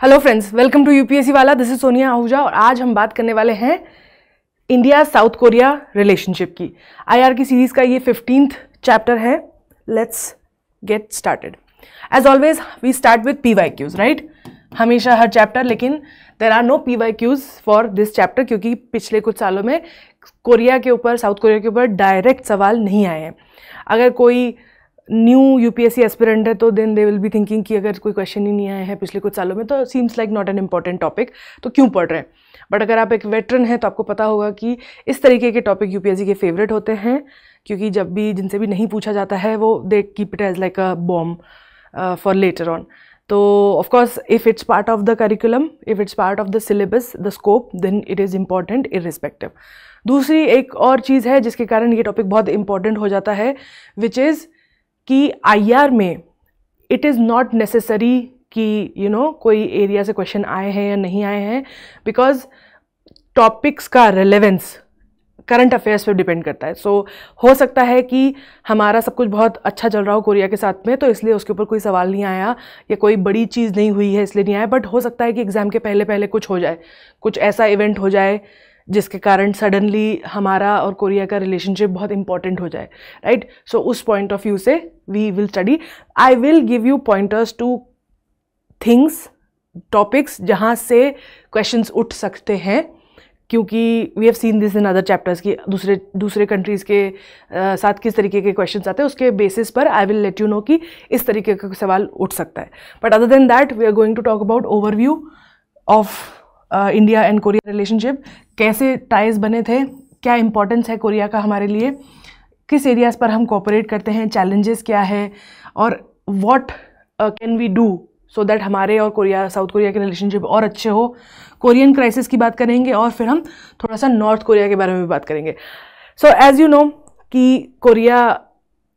Hello friends, welcome to UPSC वाला। This is Sonia Ahuja और आज हम बात करने वाले हैं इंडिया साउथ कोरिया रिलेशनशिप की। आईआर की सीरीज का ये 15th चैप्टर है। Let's get started. As always we start with PYQs, right? हमेशा हर चैप्टर, लेकिन there are no PYQs for this chapter क्योंकि पिछले कुछ सालों में कोरिया के ऊपर, साउथ कोरिया के ऊपर डायरेक्ट सवाल नहीं आए हैं। अगर कोई न्यू यूपीएससी एस्पिरेंट है तो then they will be thinking कि अगर कोई क्वेश्चन ही नहीं आया है पिछले कुछ सालों में तो seems like not an important topic, तो क्यों पढ़ रहे हैं। बट अगर आप एक वेटरन हैं तो आपको पता होगा कि इस तरीके के टॉपिक यूपीएससी के फेवरेट होते हैं क्योंकि जब भी जिनसे भी नहीं पूछा जाता है वो they keep it as like a bomb for later on. तो of course if it's part of the curriculum, if it's part of the syllabus, the scope, then it is important irrespective. दूसरी एक और चीज़ है जिसके कारण ये टॉपिक बहुत important हो जाता है, विच इज़ कि आईआर में इट इज़ नॉट नेसेसरी कि कोई एरिया से क्वेश्चन आए हैं या नहीं आए हैं, बिकॉज टॉपिक्स का रेलेवेंस करंट अफेयर्स पे डिपेंड करता है। सो हो सकता है कि हमारा सब कुछ बहुत अच्छा चल रहा हो कोरिया के साथ में, तो इसलिए उसके ऊपर कोई सवाल नहीं आया या कोई बड़ी चीज़ नहीं हुई है इसलिए नहीं आया। बट हो सकता है कि एग्ज़ाम के पहले पहले कुछ हो जाए, कुछ ऐसा इवेंट हो जाए जिसके कारण सडनली हमारा और कोरिया का रिलेशनशिप बहुत इंपॉर्टेंट हो जाए, राइट? सो उस पॉइंट ऑफ व्यू से we will study. I will give you pointers to things, topics जहाँ से क्वेश्चंस उठ सकते हैं, क्योंकि we have seen this in other chapters की दूसरे कंट्रीज़ के साथ किस तरीके के क्वेश्चंस आते हैं, उसके बेसिस पर I will let you know कि इस तरीके का सवाल उठ सकता है। But other than that we are going to talk about overview of India and Korea relationship. कैसे टाइज बने थे, क्या इंपॉर्टेंस है कोरिया का हमारे लिए, किस एरियाज़ पर हम कोऑपरेट करते हैं, चैलेंजेस क्या है, और what can we do so that हमारे और कोरिया, साउथ कोरिया के रिलेशनशिप और अच्छे हो। कोरियन क्राइसिस की बात करेंगे और फिर हम थोड़ा सा नॉर्थ कोरिया के बारे में भी बात करेंगे। सो एज यू नो कि Korea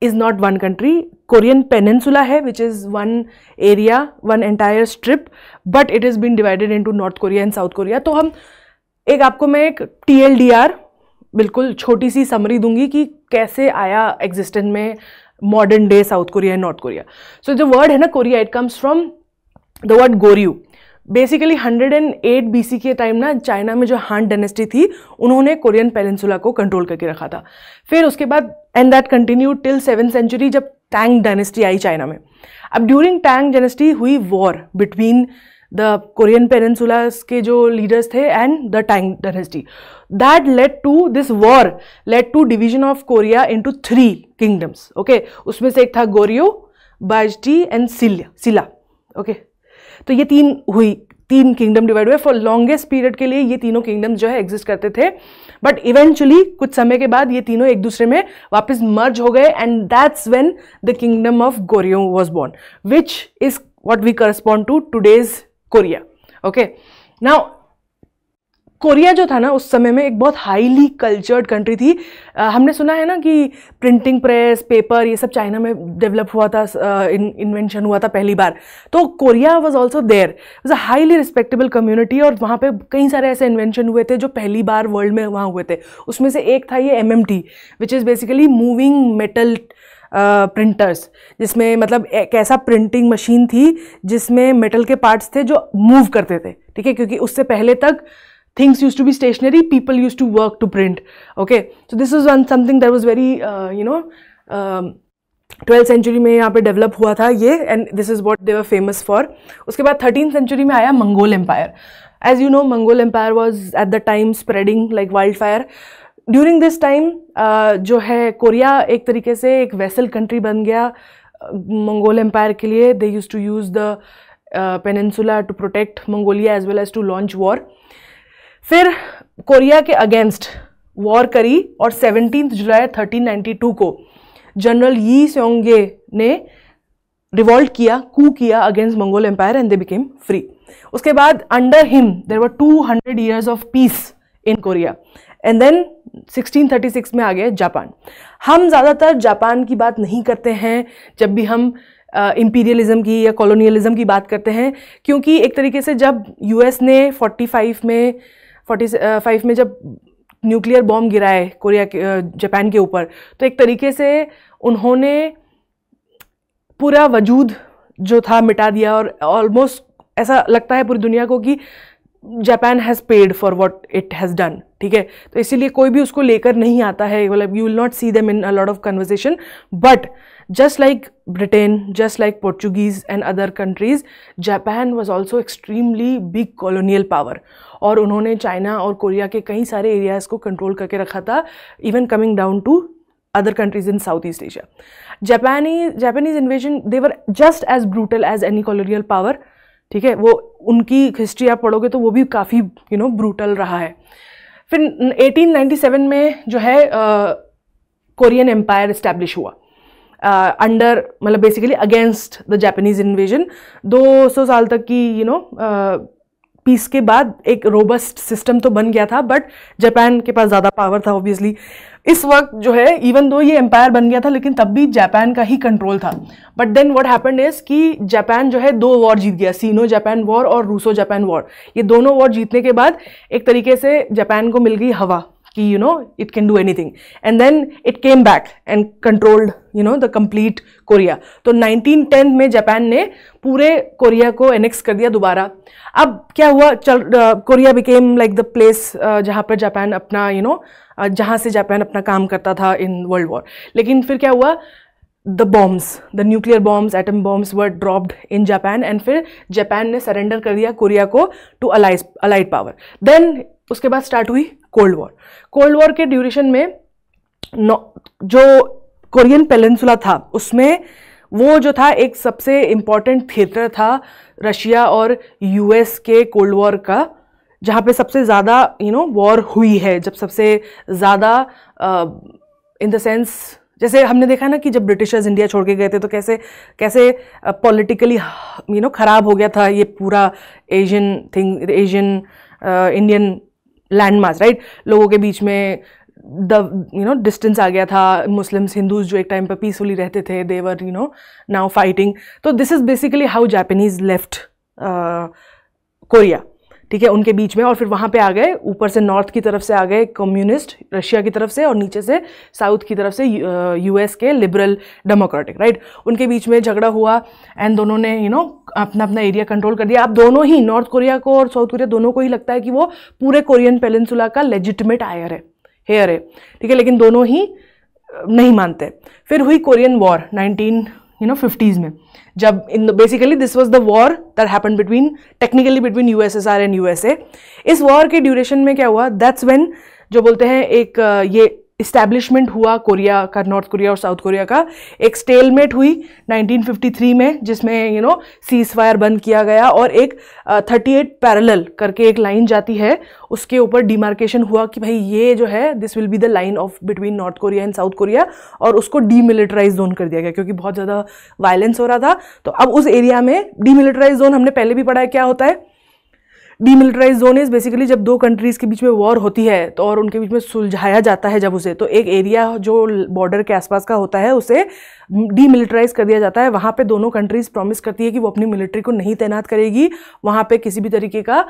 is not one country, Korean peninsula है which is one area, one entire strip, but it is been divided into North Korea and South Korea. तो हम आपको मैं एक TLDR बिल्कुल छोटी सी समरी दूंगी कि कैसे आया एग्जिस्टेंस में modern day South Korea and North Korea. So जो वर्ड है ना Korea, it comes from the word Goryeo. Basically 108 BC के टाइम ना चाइना में जो हान डायनेस्टी थी उन्होंने कोरियन पेनिनसुला को कंट्रोल करके रखा था। फिर उसके बाद and that continued till 7th century जब टैंग डायनेस्टी आई चाइना में। अब ड्यूरिंग टैंग डायनेस्टी हुई war between the Korean peninsulas के जो लीडर्स थे and the Tang dynasty. That led to this war led to division of Korea into 3 kingdoms. Okay, उसमें से एक था गोर्यो, बाजटी एंड सिला। ओके, तो ये 3 किंगडम डिवाइड हुए। फॉर लॉन्गेस्ट पीरियड के लिए ये तीनों किंगडम्स जो है एग्जिस्ट करते थे, बट इवेंचुअली कुछ समय के बाद ये तीनों एक दूसरे में वापस मर्ज हो गए and that's when the kingdom of Goryeo was born, which is what we correspond to today's Korea. Okay, now Korea जो था ना उस समय में एक बहुत हाईली कल्चर्ड कंट्री थी। हमने सुना है ना कि प्रिंटिंग प्रेस, पेपर, ये सब चाइना में डेवलप हुआ था, इन्वेंशन हुआ था पहली बार। तो Korea was also there, was a highly respectable community और वहाँ पे कई सारे ऐसे इन्वेंशन हुए थे जो पहली बार वर्ल्ड में वहाँ हुए थे। उसमें से एक था ये MMT, which is basically moving metal printers, जिसमें मतलब एक ऐसा प्रिंटिंग मशीन थी जिसमें मेटल के पार्ट्स थे जो मूव करते थे, ठीक है? क्योंकि उससे पहले तक things used to be stationary, people used to work to print. Okay, so this was something that was very 12th century में यहाँ पे डेवलप हुआ था ये, and this is what they were famous for. उसके बाद 13th century में आया Mongol empire. As you know, Mongol empire was at the time spreading like wildfire. During this time जो है कोरिया एक तरीके से एक वेसल कंट्री बन गया मंगोल एम्पायर के लिए। They used to use the peninsula to protect Mongolia as well as to launch war. फिर कोरिया के अगेंस्ट वॉर करी और 17 जुलाई 1392 को जनरल यी स्योंगे ने रिवॉल्ट किया, कू किया against Mongol empire and they became free. उसके बाद under him there were 200 years of peace in Korea and then 1636 में आ गया जापान। हम ज़्यादातर जापान की बात नहीं करते हैं जब भी हम इंपीरियलिज्म की या कॉलोनियलिज्म की बात करते हैं, क्योंकि एक तरीके से जब US ने 45 में जब न्यूक्लियर बॉम्ब गिराए कोरिया के जापान के ऊपर, तो एक तरीके से उन्होंने पूरा वजूद जो था मिटा दिया और ऑलमोस्ट ऐसा लगता है पूरी दुनिया को कि Japan has paid for what it has done, ठीक है। तो इसीलिए कोई भी उसको लेकर नहीं आता है, मतलब you will not see them in a lot of conversation. But just like Britain, just like Portuguese and other countries, Japan was also extremely big colonial power, और उन्होंने चाइना और कोरिया के कई सारे एरियाज़ को कंट्रोल करके रखा था, even coming down to other countries in South East Asia. Japanese invasion, they were just as brutal as any colonial power, ठीक है। वो उनकी हिस्ट्री आप पढ़ोगे तो वो भी काफ़ी ब्रूटल रहा है। फिर 1897 में जो है कोरियन एम्पायर इस्टेब्लिश हुआ अंडर, मतलब basically against the Japanese invasion. 200 साल तक की पीस के बाद एक रोबस्ट सिस्टम तो बन गया था, बट जापान के पास ज़्यादा पावर था ऑब्वियसली। इस वक्त जो है इवन दो ये एम्पायर बन गया था, लेकिन तब भी जापान का ही कंट्रोल था। But then what happened is कि जापान जो है 2 वॉर जीत गया, सीनो जापान वॉर और रूसो जापान वॉर। ये दोनों वॉर जीतने के बाद एक तरीके से जापान को मिल गई हवा कि it can do anything, and then it came back and controlled the complete Korea. तो 1910 में जापान ने पूरे कोरिया को एनेक्स कर दिया दोबारा। अब क्या हुआ, Korea became like the place जहाँ पर जापान अपना जहाँ से जापान अपना काम करता था इन वर्ल्ड वॉर। लेकिन फिर क्या हुआ, the nuclear bombs, atom bombs were dropped in Japan, and फिर जापान ने सरेंडर कर दिया कोरिया को टू अलाइड पावर। देन उसके बाद स्टार्ट हुई कोल्ड वॉर। कोल्ड वॉर के ड्यूरेशन में जो कोरियन पेनिनसुला था उसमें वो जो था एक सबसे इम्पॉर्टेंट थिएटर था रशिया और यूएस के कोल्ड वॉर का, जहाँ पे सबसे ज़्यादा वॉर हुई है। जब सबसे ज़्यादा इन द सेंस, जैसे हमने देखा ना कि जब ब्रिटिशर्स इंडिया छोड़ के गए थे तो कैसे पॉलिटिकली ख़राब हो गया था ये पूरा एशियन इंडियन लैंडमास, राइट। लोगों के बीच में डिस्टेंस आ गया था। मुस्लिम्स, हिंदूज जो एक टाइम पर पीसफुली रहते थे, दे वर नाउ फाइटिंग। तो this is basically how Japanese left Korea, ठीक है, उनके बीच में। और फिर वहाँ पे आ गए, ऊपर से नॉर्थ की तरफ से आ गए कम्युनिस्ट रशिया की तरफ से, और नीचे से साउथ की तरफ से यूएस के लिबरल डेमोक्रेटिक, राइट। उनके बीच में झगड़ा हुआ एंड दोनों ने अपना अपना एरिया कंट्रोल कर दिया। अब दोनों ही, नॉर्थ कोरिया को और साउथ कोरिया दोनों को ही लगता है कि वो पूरे कोरियन पेनिनसुला का लेजिटिमेट हेयर है, ठीक है, लेकिन दोनों ही नहीं मानते। फिर हुई कोरियन वॉर 1950s में, जब basically this was the war that happened technically between USSR and USA. इस वॉर के ड्यूरेशन में क्या हुआ, दैट्स व्हेन जो बोलते हैं एक ये इस्टेब्लिशमेंट हुआ कोरिया का, नॉर्थ कोरिया और साउथ कोरिया का। एक स्टेलमेट हुई 1953 में, जिसमें सीज फायर बंद किया गया, और एक 38 पैरेलल करके एक लाइन जाती है, उसके ऊपर डिमार्केशन हुआ कि भाई ये जो है this will be the line of between north Korea and South Korea, और उसको डीमिलिटराइज जोन कर दिया गया क्योंकि बहुत ज़्यादा वायलेंस हो रहा था। तो अब उस एरिया में डीमिलिटराइज जोन, हमने पहले भी पढ़ा है क्या होता है। डीमिलिटराइज जोन इज बेसिकली जब 2 कंट्रीज़ के बीच में वॉर होती है तो और उनके बीच में सुलझाया जाता है जब उसे, तो एक एरिया जो बॉर्डर के आसपास का होता है उसे डीमिलिटराइज कर दिया जाता है। वहाँ पे दोनों कंट्रीज़ प्रॉमिस करती है कि वो अपनी मिलिट्री को नहीं तैनात करेगी वहाँ पे किसी भी तरीके का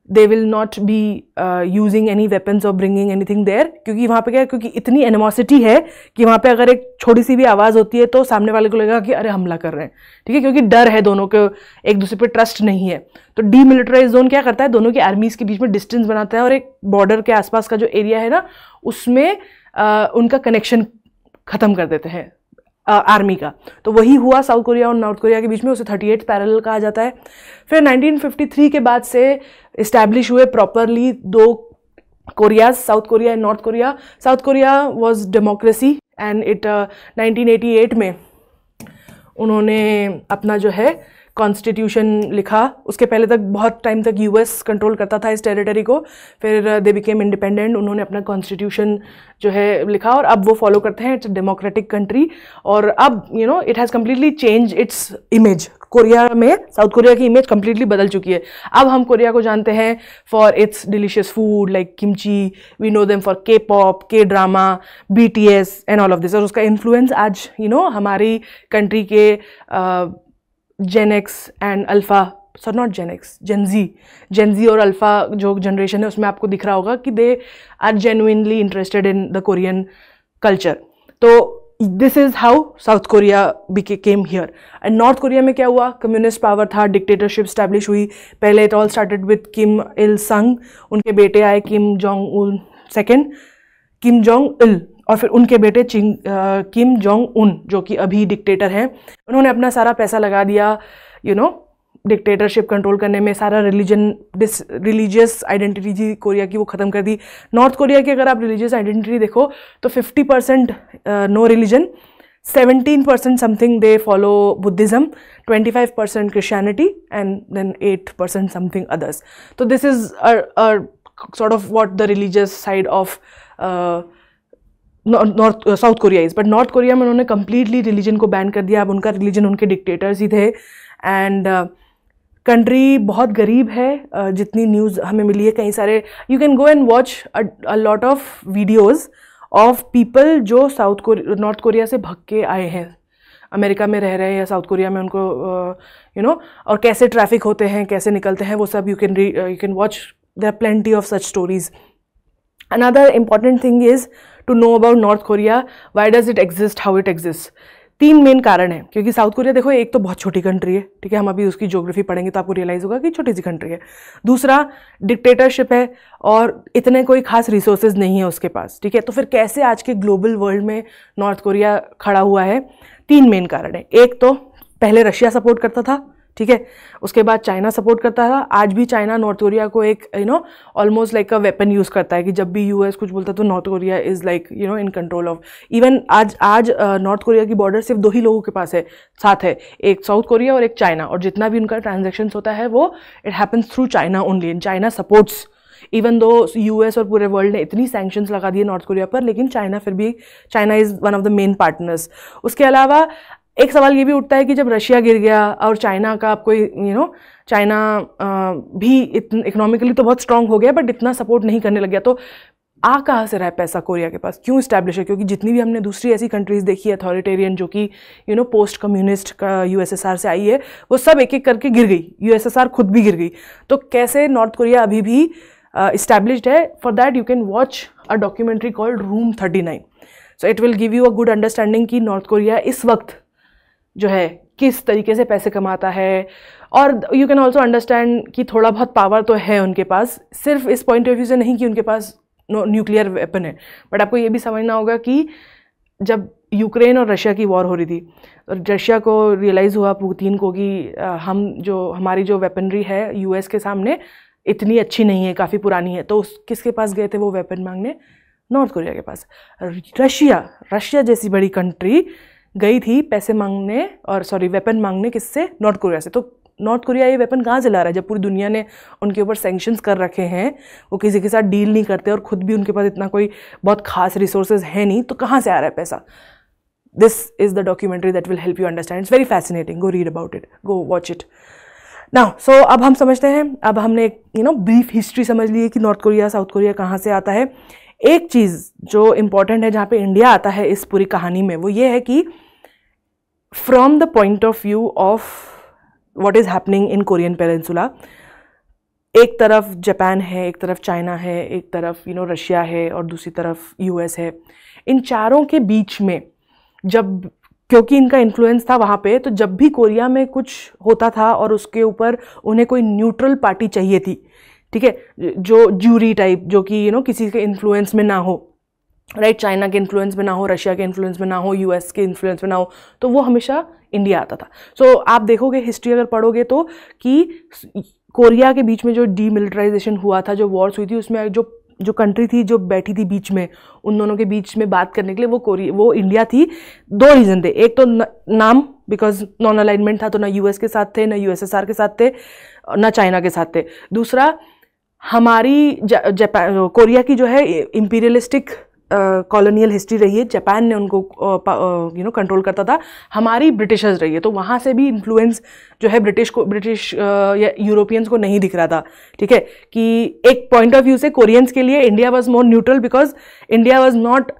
they will not be using any weapons or bringing anything there, क्योंकि वहाँ पे क्या है, क्योंकि इतनी एनिमोसिटी है कि वहाँ पे अगर एक छोटी सी भी आवाज़ होती है तो सामने वाले को लगेगा कि अरे हमला कर रहे हैं, ठीक है, क्योंकि डर है, दोनों को एक दूसरे पे ट्रस्ट नहीं है। तो डीमिलिटराइज जोन क्या करता है, दोनों की आर्मीज़ के बीच में डिस्टेंस बनाता है, और एक बॉर्डर के आसपास का जो एरिया है ना उसमें उनका कनेक्शन ख़त्म कर देते हैं आर्मी का। तो वही हुआ साउथ कोरिया और नॉर्थ कोरिया के बीच में, उसे 38 पैरेलल कहा जाता है। फिर 1953 के बाद से इस्टेब्लिश हुए properly 2 Korea's, south Korea and North Korea. South Korea was democracy and it 1988 में उन्होंने अपना जो है कॉन्स्टिट्यूशन लिखा। उसके पहले तक बहुत टाइम तक यूएस कंट्रोल करता था इस टेरिटरी को, फिर दे बिकेम इंडिपेंडेंट, उन्होंने अपना कॉन्स्टिट्यूशन जो है लिखा और अब वो फॉलो करते हैं। इट्स डेमोक्रेटिक कंट्री, और अब it has completely change its image. Korea में साउथ कोरिया की इमेज कम्प्लीटली बदल चुकी है। अब हम कोरिया को जानते हैं for its delicious food like kimchi, we know them for K pop, K drama, BTS and all of this. और उसका इन्फ्लुएंस आज हमारी कंट्री के Gen X and alpha, sorry not Gen X, Gen Z और alpha जो generation है उसमें आपको दिख रहा होगा कि they are genuinely interested in the Korean culture. तो this is how South Korea came here. And North Korea में क्या हुआ, कम्युनिस्ट पावर था, डिक्टेटरशिप स्टैब्लिश हुई. पहले it all started with Kim Il Sung, उनके बेटे आए Kim Jong Un second, Kim Jong Il, और फिर उनके बेटे किम जोंग उन जो कि अभी डिक्टेटर हैं. उन्होंने अपना सारा पैसा लगा दिया डिक्टेटरशिप कंट्रोल करने में. सारा रिलीजियस आइडेंटिटी जी कोरिया की वो ख़त्म कर दी. नॉर्थ कोरिया की अगर आप रिलीजियस आइडेंटिटी देखो तो 50% no religion, 17% something they follow Buddhism, 25% Christianity and then 8% something others. तो this is sort of what the religious side of South Korea is. But North Korea में उन्होंने कम्प्लीटली रिलीजन को ban कर दिया. अब उनका रिलीजन उनके डिक्टेटर्स ही थे. एंड कंट्री बहुत गरीब है. जितनी न्यूज़ हमें मिली है, कई सारे you can go and watch a lot of videos of people जो नॉर्थ कोरिया से भग के आए हैं, अमेरिका में रह रहे हैं या साउथ कोरिया में, उनको और कैसे ट्रैफिक होते हैं, कैसे निकलते हैं, वो सब you can watch. There are plenty of such stories. Another important thing is to know about North Korea. Why does it exist? How it exists? 3 main कारण हैं. क्योंकि साउथ कोरिया देखो, एक तो बहुत छोटी कंट्री है, ठीक है, हम अभी उसकी ज्योग्राफी पढ़ेंगे तो आपको रियलाइज होगा कि छोटी सी कंट्री है. दूसरा, डिक्टेटरशिप है और इतने कोई खास रिसोर्सेज नहीं है उसके पास, ठीक है. तो फिर कैसे आज के ग्लोबल वर्ल्ड में नॉर्थ कोरिया खड़ा हुआ है? 3 मेन कारण है. एक तो पहले रशिया सपोर्ट करता था, ठीक है, उसके बाद चाइना सपोर्ट करता था. आज भी चाइना नॉर्थ कोरिया को एक almost like a weapon use करता है कि जब भी यूएस कुछ बोलता है तो North Korea is like in control of. Even आज नॉर्थ कोरिया की बॉर्डर सिर्फ 2 ही लोगों के पास है, साथ है, एक साउथ कोरिया और एक चाइना. और जितना भी उनका ट्रांजेक्शन्स होता है वो it happens through China only. And China supports, even though US और पूरे वर्ल्ड ने इतनी सैंक्शंस लगा दिए नॉर्थ कोरिया पर, लेकिन China is one of the main partners. उसके अलावा एक सवाल ये भी उठता है कि जब रशिया गिर गया और चाइना का आप कोई चाइना भी इकोनॉमिकली तो बहुत स्ट्रांग हो गया बट इतना सपोर्ट नहीं करने लग गया, तो कहाँ से रहा है पैसा कोरिया के पास, क्यों इस्टेब्लिश है? क्योंकि जितनी भी हमने दूसरी ऐसी कंट्रीज़ देखी है अथॉरिटेरियन जो कि पोस्ट कम्युनिस्ट का यूएसएसआर से आई है, वो सब एक एक करके गिर गई. यूएसएसआर खुद भी गिर गई. तो कैसे नॉर्थ कोरिया अभी भी इस्टेब्लिश्ड है? For that you can watch a documentary called room 39. So it will give you a good understanding कि नॉर्थ कोरिया इस वक्त जो है किस तरीके से पैसे कमाता है. और यू कैन ऑल्सो अंडरस्टैंड कि थोड़ा बहुत पावर तो है उनके पास, सिर्फ इस पॉइंट ऑफ व्यू से नहीं कि उनके पास न्यूक्लियर वेपन है, बट आपको ये भी समझना होगा कि जब यूक्रेन और रशिया की वॉर हो रही थी और रशिया को रियलाइज़ हुआ, पुतिन को, कि हमारी जो वेपनरी है यूएस के सामने इतनी अच्छी नहीं है, काफ़ी पुरानी है, तो किसके पास गए थे वो वेपन मांगने? नॉर्थ कोरिया के पास. रशिया जैसी बड़ी कंट्री गई थी पैसे मांगने वेपन मांगने, किससे? नॉर्थ कोरिया से. तो नॉर्थ कोरिया ये वेपन कहाँ से ला रहा है जब पूरी दुनिया ने उनके ऊपर सैंक्शंस कर रखे हैं, वो किसी के साथ डील नहीं करते और खुद भी उनके पास इतना कोई बहुत खास रिसोर्सेज है नहीं, तो कहाँ से आ रहा है पैसा? This is the documentary that will help you understand. It's very fascinating. Go read about it, go watch it. Now so अब हम समझते हैं, अब हमने एक ब्रीफ हिस्ट्री समझ ली है कि नॉर्थ कोरिया साउथ कोरिया कहाँ से आता है. एक चीज़ जो इम्पॉर्टेंट है जहाँ पे इंडिया आता है इस पूरी कहानी में, वो ये है कि from the point of view of what is happening in Korean peninsula, एक तरफ जापान है, एक तरफ चाइना है, एक तरफ रशिया है और दूसरी तरफ यूएस है. इन चारों के बीच में जब, क्योंकि इनका इन्फ्लुएंस था वहाँ पे, तो जब भी कोरिया में कुछ होता था और उसके ऊपर उन्हें कोई न्यूट्रल पार्टी चाहिए थी, ठीक है, जो ज्यूरी टाइप, जो कि किसी के इन्फ्लुएंस में ना हो, राइट, चाइना के इन्फ्लुएंस में ना हो, रशिया के इन्फ्लुएंस में ना हो, यूएस के इन्फ्लुएंस में ना हो, तो वो हमेशा इंडिया आता था. सो आप देखोगे हिस्ट्री अगर पढ़ोगे तो कि कोरिया के बीच में जो डीमिलिटराइजेशन हुआ था, जो वॉर्स हुई थी, उसमें जो कंट्री थी जो बैठी थी बीच में, उन दोनों के बीच में बात करने के लिए वो इंडिया थी. 2 रीज़न थे. एक तो नाम, बिकॉज नॉन अलाइनमेंट था, तो ना यूएस के साथ थे, ना यूएसएसआर के साथ थे, ना चाइना के साथ थे. दूसरा, हमारी कोरिया की जो है इम्पीरियलिस्टिक कॉलोनियल हिस्ट्री रही है, जापान ने उनको कंट्रोल करता था, हमारी ब्रिटिशर्स रही है, तो वहाँ से भी इन्फ्लुएंस जो है ब्रिटिश या यूरोपियंस को नहीं दिख रहा था, ठीक है, कि एक पॉइंट ऑफ व्यू से कोरियंस के लिए India was more neutral because India was not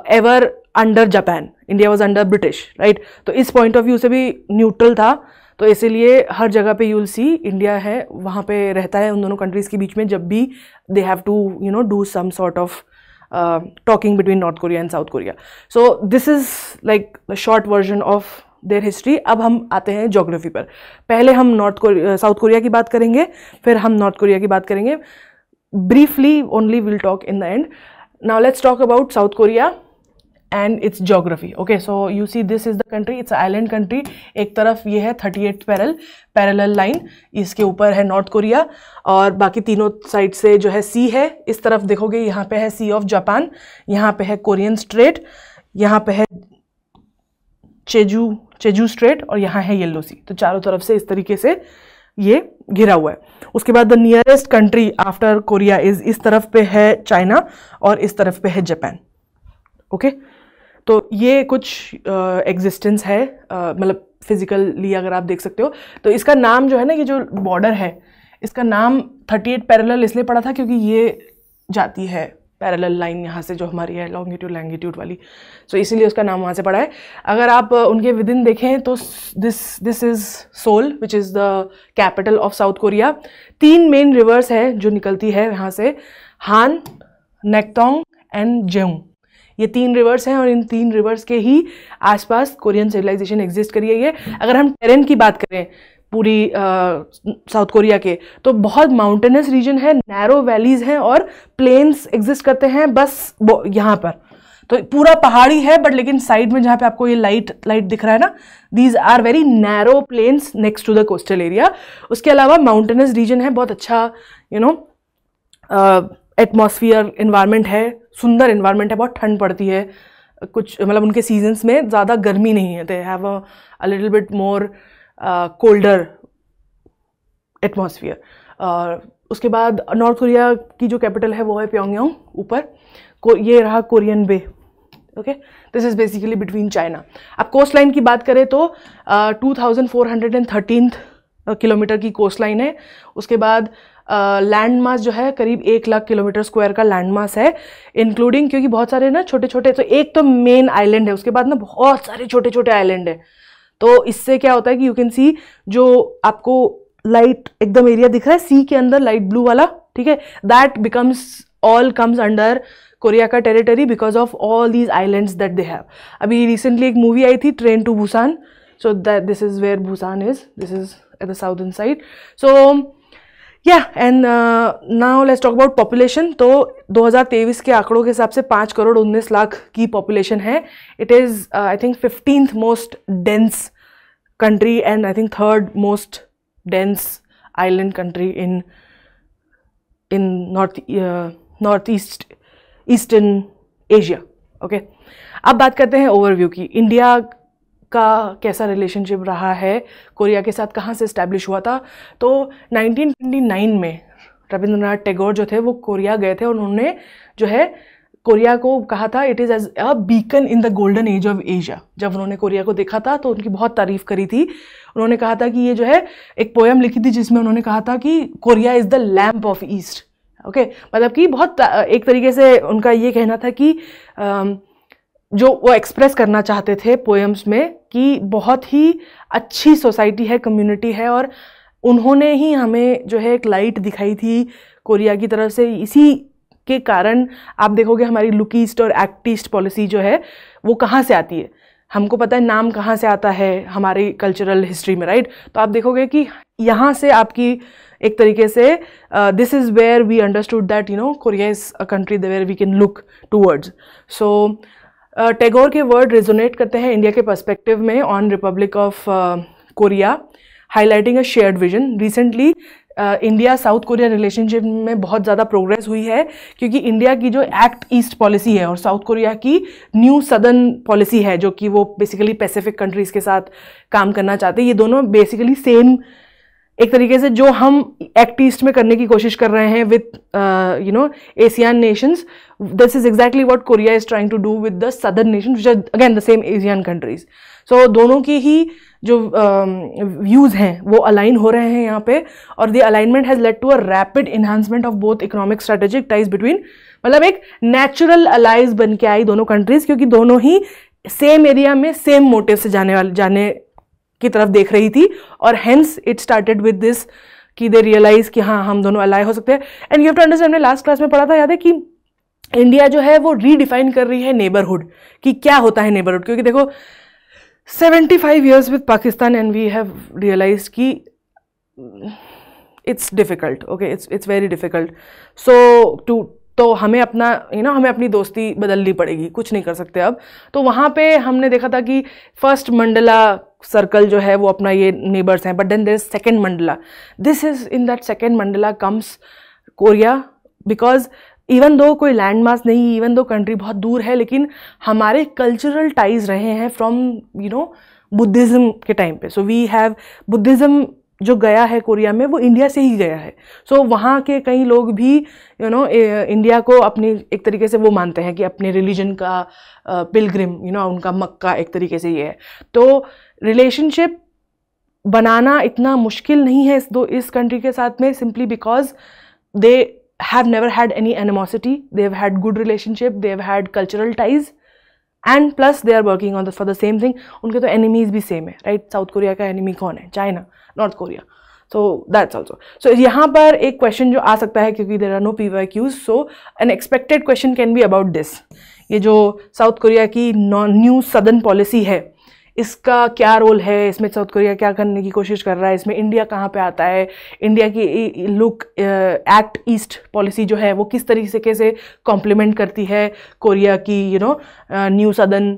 ever under Japan, India was under British, right. तो इस पॉइंट ऑफ व्यू से भी न्यूट्रल था, तो इसीलिए हर जगह पे यूल सी इंडिया है, वहाँ पे रहता है उन दोनों कंट्रीज़ के बीच में, जब भी they have to do some sort of talking between North Korea and South Korea. So this is like the short version of their history. अब हम आते हैं ज्योग्राफी पर. पहले हम साउथ कोरिया की बात करेंगे, फिर हम नॉर्थ कोरिया की बात करेंगे. Briefly only we'll talk in the end. Now let's talk about South Korea and its geography. Okay, so you see this is the country. It's an island country. एक तरफ ये है 38 पैरेलल लाइन, इसके ऊपर है नॉर्थ कोरिया, और बाकी तीनों साइड से जो है सी है. इस तरफ देखोगे यहाँ पे है सी ऑफ जापान, यहाँ पे है कोरियन स्ट्रेट, यहाँ पे है चेजू स्ट्रेट, और यहाँ है येलो सी. तो चारों तरफ से इस तरीके से ये घिरा हुआ है. उसके बाद the nearest country after Korea इस तरफ पे है चाइना और इस तरफ पे है जापान. ओके, तो ये कुछ एग्जिस्टेंस है, मतलब फिजिकली अगर आप देख सकते हो. तो इसका नाम जो है ना, ये जो बॉर्डर है, इसका नाम 38 पैरेलल इसलिए पड़ा था क्योंकि ये जाती है पैरेलल लाइन यहाँ से जो हमारी है लॉन्गिट्यूड वाली. सो इसीलिए उसका नाम वहाँ से पड़ा है. अगर आप उनके विद इन देखें तो this is Seoul which is the capital of South Korea. 3 main rivers है जो निकलती है यहाँ से, हान, नेक्टोंग एंड जेऊंग. ये 3 रिवर्स हैं और इन 3 रिवर्स के ही आसपास कोरियन सिविलाइजेशन एग्जिस्ट करी है. अगर हम टेरेन की बात करें पूरी साउथ कोरिया के, तो बहुत माउंटेनस रीजन है, नैरो वैलीज हैं और प्लेन्स एग्जिस्ट करते हैं बस यहाँ पर. तो पूरा पहाड़ी है, बट लेकिन साइड में जहाँ पे आपको ये लाइट दिख रहा है ना, these are very narrow plains next to the coastal area. उसके अलावा माउंटेनस रीजन है, बहुत अच्छा एटमॉस्फियर इन्वायरमेंट है, सुंदर इन्वायरमेंट है, बहुत ठंड पड़ती है. कुछ मतलब उनके सीजन्स में ज़्यादा गर्मी नहीं है. They have a little bit more colder atmosphere. उसके बाद नॉर्थ कोरिया की जो कैपिटल है वो है प्योंगयांग. ऊपर ये रहा Korean bay. Okay, this is basically between China. अब कोस्ट लाइन की बात करें तो 2413 किलोमीटर की कोस्ट लाइन है. उसके बाद लैंड मास जो है करीब 1 लाख किलोमीटर स्क्वायर का लैंड मास है, इंक्लूडिंग, क्योंकि बहुत सारे ना छोटे छोटे, तो एक तो मेन आइलैंड है, उसके बाद ना बहुत सारे छोटे छोटे आइलैंड है. तो इससे क्या होता है कि यू कैन सी, जो आपको लाइट एकदम एरिया दिख रहा है सी के अंदर, लाइट ब्लू वाला, ठीक है, that becomes all comes under Korea का territory because of all these islands that they have. अभी रिसेंटली एक मूवी आई थी, train to Busan. So that this is where Busan is, this is at the southern side. So yeah, and now let's talk about population. तो 2023 के आंकड़ों के हिसाब से 5 करोड़ 19 लाख की पॉपुलेशन है. It is I think 15th most dense country and I think 3rd most dense island country in north eastern Asia. Okay, अब बात करते हैं ओवरव्यू की. इंडिया का कैसा रिलेशनशिप रहा है कोरिया के साथ, कहाँ से इस्टेब्लिश हुआ था. तो 1929 में रविंद्रनाथ टैगोर जो थे वो कोरिया गए थे और उन्होंने जो है कोरिया को कहा था it is as a beacon in the golden age of Asia. जब उन्होंने कोरिया को देखा था तो उनकी बहुत तारीफ करी थी. उन्होंने कहा था कि ये जो है, एक पोएम लिखी थी जिसमें उन्होंने कहा था कि Korea is the lamp of east. Okay, मतलब कि बहुत एक तरीके से उनका ये कहना था कि जो वो एक्सप्रेस करना चाहते थे पोएम्स में कि बहुत ही अच्छी सोसाइटी है, कम्युनिटी है, और उन्होंने ही हमें जो है एक लाइट दिखाई थी कोरिया की तरफ से. इसी के कारण आप देखोगे हमारी लुक ईस्ट और एक्ट ईस्ट पॉलिसी जो है वो कहाँ से आती है. हमको पता है नाम कहाँ से आता है हमारी कल्चरल हिस्ट्री में, राइट. तो आप देखोगे कि यहाँ से आपकी एक तरीके से this is where we understood that Korea is a country where we can look towards. So Tagore के वर्ड रेजोनेट करते हैं इंडिया के पर्सपेक्टिव में on Republic of Korea, highlighting a shared vision. Recently India South Korea relationship में बहुत ज़्यादा progress हुई है क्योंकि इंडिया की जो एक्ट ईस्ट पॉलिसी है और साउथ कोरिया की न्यू सदर्न पॉलिसी है, जो कि वो बेसिकली पैसिफिक कंट्रीज़ के साथ काम करना चाहते हैं. ये दोनों बेसिकली सेम, एक तरीके से जो हम एक्ट ईस्ट में करने की कोशिश कर रहे हैं with Asian nations, this is exactly what Korea is trying to do with the southern nations which are again the same Asian countries. So दोनों की ही जो व्यूज़ हैं वो अलाइन हो रहे हैं यहाँ पे, और the alignment has led to a rapid enhancement of both economic strategic ties between, मतलब एक नेचुरल अलाइज बन के आई दोनों कंट्रीज, क्योंकि दोनों ही सेम एरिया में सेम मोटिव से जाने की तरफ देख रही थी. और hence it started with this कि दे रियलाइज कि हाँ हम दोनों अलाइ हो सकते हैं. And you have to understand, हमने लास्ट क्लास में पढ़ा था, याद है कि इंडिया जो है वो रीडिफाइन कर रही है नेबरहुड, कि क्या होता है नेबरहुड। क्योंकि देखो 75 years with Pakistan and we have realize कि it's difficult, okay, it's very difficult. So तो हमें अपना हमें अपनी दोस्ती बदलनी पड़ेगी, कुछ नहीं कर सकते अब। तो वहाँ पे हमने देखा था कि फर्स्ट मंडला सर्कल जो है वो अपना ये नेबर्स हैं, but then there is second mandala. This is in that second mandala comes Korea, because even though कोई लैंड मास नहीं, इवन दो कंट्री बहुत दूर है, लेकिन हमारे कल्चरल टाइज रहे हैं फ्रॉम बुद्धिज़्म के टाइम पे। सो वी हैव बुद्धिज़्म जो गया है कोरिया में वो इंडिया से ही गया है। सो वहाँ के कई लोग भी इंडिया को अपनी एक तरीके से वो मानते हैं कि अपने रिलीजन का पिलग्रिम, उनका मक्का एक तरीके से ये है। तो रिलेशनशिप बनाना इतना मुश्किल नहीं है इस कंट्री के साथ में, simply because they have never had any animosity, they have had good relationship, they have had cultural ties, and plus they are working on for the same thing. उनके तो एनिमीज भी सेम है, right? South Korea का enemy कौन है? China, North Korea. So that's also. So यहाँ पर एक क्वेश्चन जो आ सकता है, क्योंकि there are no PYQs, so an expected question can be about this. ये जो साउथ कोरिया की न्यू सदर्न पॉलिसी है, इसका क्या रोल है, इसमें साउथ कोरिया क्या करने की कोशिश कर रहा है, इसमें इंडिया कहाँ पे आता है, इंडिया की लुक एक्ट ईस्ट पॉलिसी जो है वो किस तरीके से कॉम्प्लीमेंट करती है कोरिया की न्यू सदर्न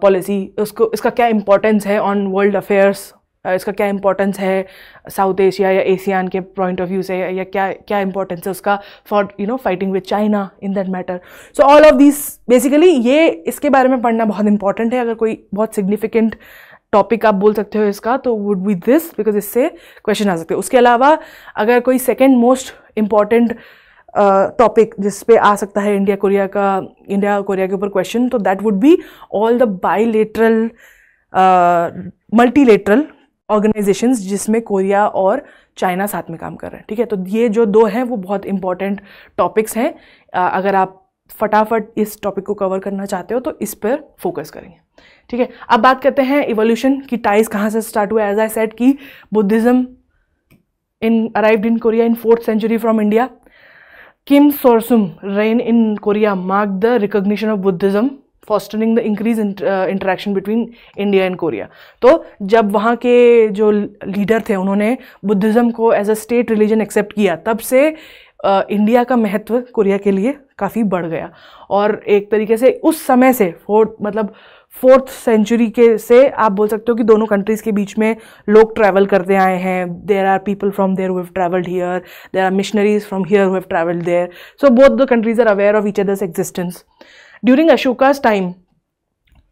पॉलिसी, इसका क्या इंपॉर्टेंस है ऑन वर्ल्ड अफेयर्स, इसका क्या इंपॉर्टेंस है साउथ एशिया या एशियान के पॉइंट ऑफ व्यू से, या क्या इंपॉर्टेंस है उसका for fighting with China in that matter. So all of this basically ये इसके बारे में पढ़ना बहुत इंपॉर्टेंट है। अगर कोई बहुत सिग्निफिकेंट टॉपिक आप बोल सकते हो इसका, तो वुड बी दिस, बिकॉज इससे क्वेश्चन आ सकते हैं। उसके अलावा अगर कोई सेकेंड मोस्ट इम्पॉर्टेंट टॉपिक जिस पे आ सकता है इंडिया कोरिया के ऊपर क्वेश्चन, तो that would be all the bilateral multilateral organisations जिसमें कोरिया और चाइना साथ में काम कर रहे हैं, ठीक है? तो ये जो दो हैं वो बहुत इंपॉर्टेंट टॉपिक्स हैं। अगर आप फटाफट इस टॉपिक को कवर करना चाहते हो तो इस पर फोकस करेंगे, ठीक है? अब बात करते हैं इवोल्यूशन की टाइज कहाँ से स्टार्ट हुआ। एज आई सेड कि Buddhism arrived in Korea in 4th century from India. Kim सोर्सुम reign in Korea marked the recognition of Buddhism, fostering the increase in interaction between India and Korea। तो जब वहाँ के जो leader थे उन्होंने Buddhism को as a state religion accept किया, तब से इंडिया का महत्व कोरिया के लिए काफ़ी बढ़ गया। और एक तरीके से उस समय से 4th century के से आप बोल सकते हो कि दोनों कंट्रीज़ के बीच में लोग ट्रैवल करते आए हैं। There are people from there who have travelled here, there are missionaries from here who have travelled there. So both the countries are aware of each others existence. During Ashoka's time,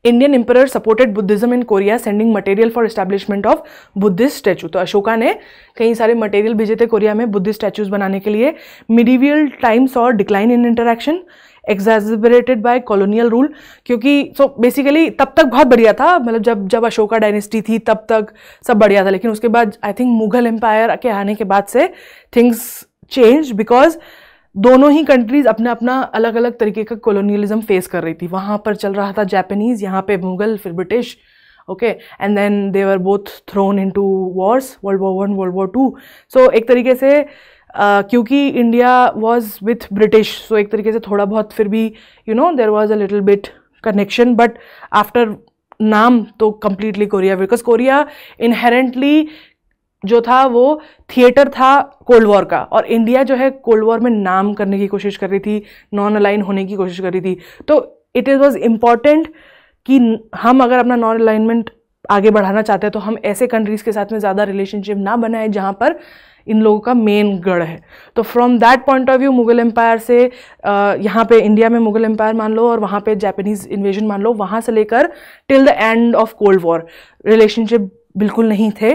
Indian emperor supported Buddhism in Korea, sending material for establishment of Buddhist statue। तो अशोका ने कई सारे material भेजे थे Korea में Buddhist statues बनाने के लिए। Medieval times saw decline in interaction, exacerbated by colonial rule। क्योंकि बेसिकली तब तक बहुत बढ़िया था, मतलब जब अशोका डायनेस्टी थी तब तक सब बढ़िया था, लेकिन उसके बाद आई थिंक मुगल एम्पायर के आने के बाद से थिंग्स चेंज, बिकॉज दोनों ही कंट्रीज अपना अपना अलग अलग तरीके का कॉलोनियलिज्म फेस कर रही थी। वहाँ पर चल रहा था जापानीज, यहाँ पे मुगल, फिर British, okay, and then they were both thrown into wars, World War I, World War II। सो एक तरीके से क्योंकि इंडिया वाज विथ ब्रिटिश, सो एक तरीके से थोड़ा बहुत फिर भी there was a little bit connection, but after NAM तो completely Korea, because Korea inherently जो था वो थिएटर था कोल्ड वॉर का, और इंडिया जो है कोल्ड वॉर में नाम करने की कोशिश कर रही थी, नॉन अलाइन होने की कोशिश कर रही थी। तो इट वॉज इम्पॉर्टेंट कि हम अगर अपना नॉन अलाइनमेंट आगे बढ़ाना चाहते हैं तो हम ऐसे कंट्रीज़ के साथ में ज़्यादा रिलेशनशिप ना बनाए जहाँ पर इन लोगों का मेन गढ़ है। तो from that point of view Mughal empire से यहाँ पे इंडिया में मुगल एम्पायर मान लो और वहाँ पे जापानीज इन्वेजन मान लो, वहाँ से लेकर till the end of cold war relationship बिल्कुल नहीं थे,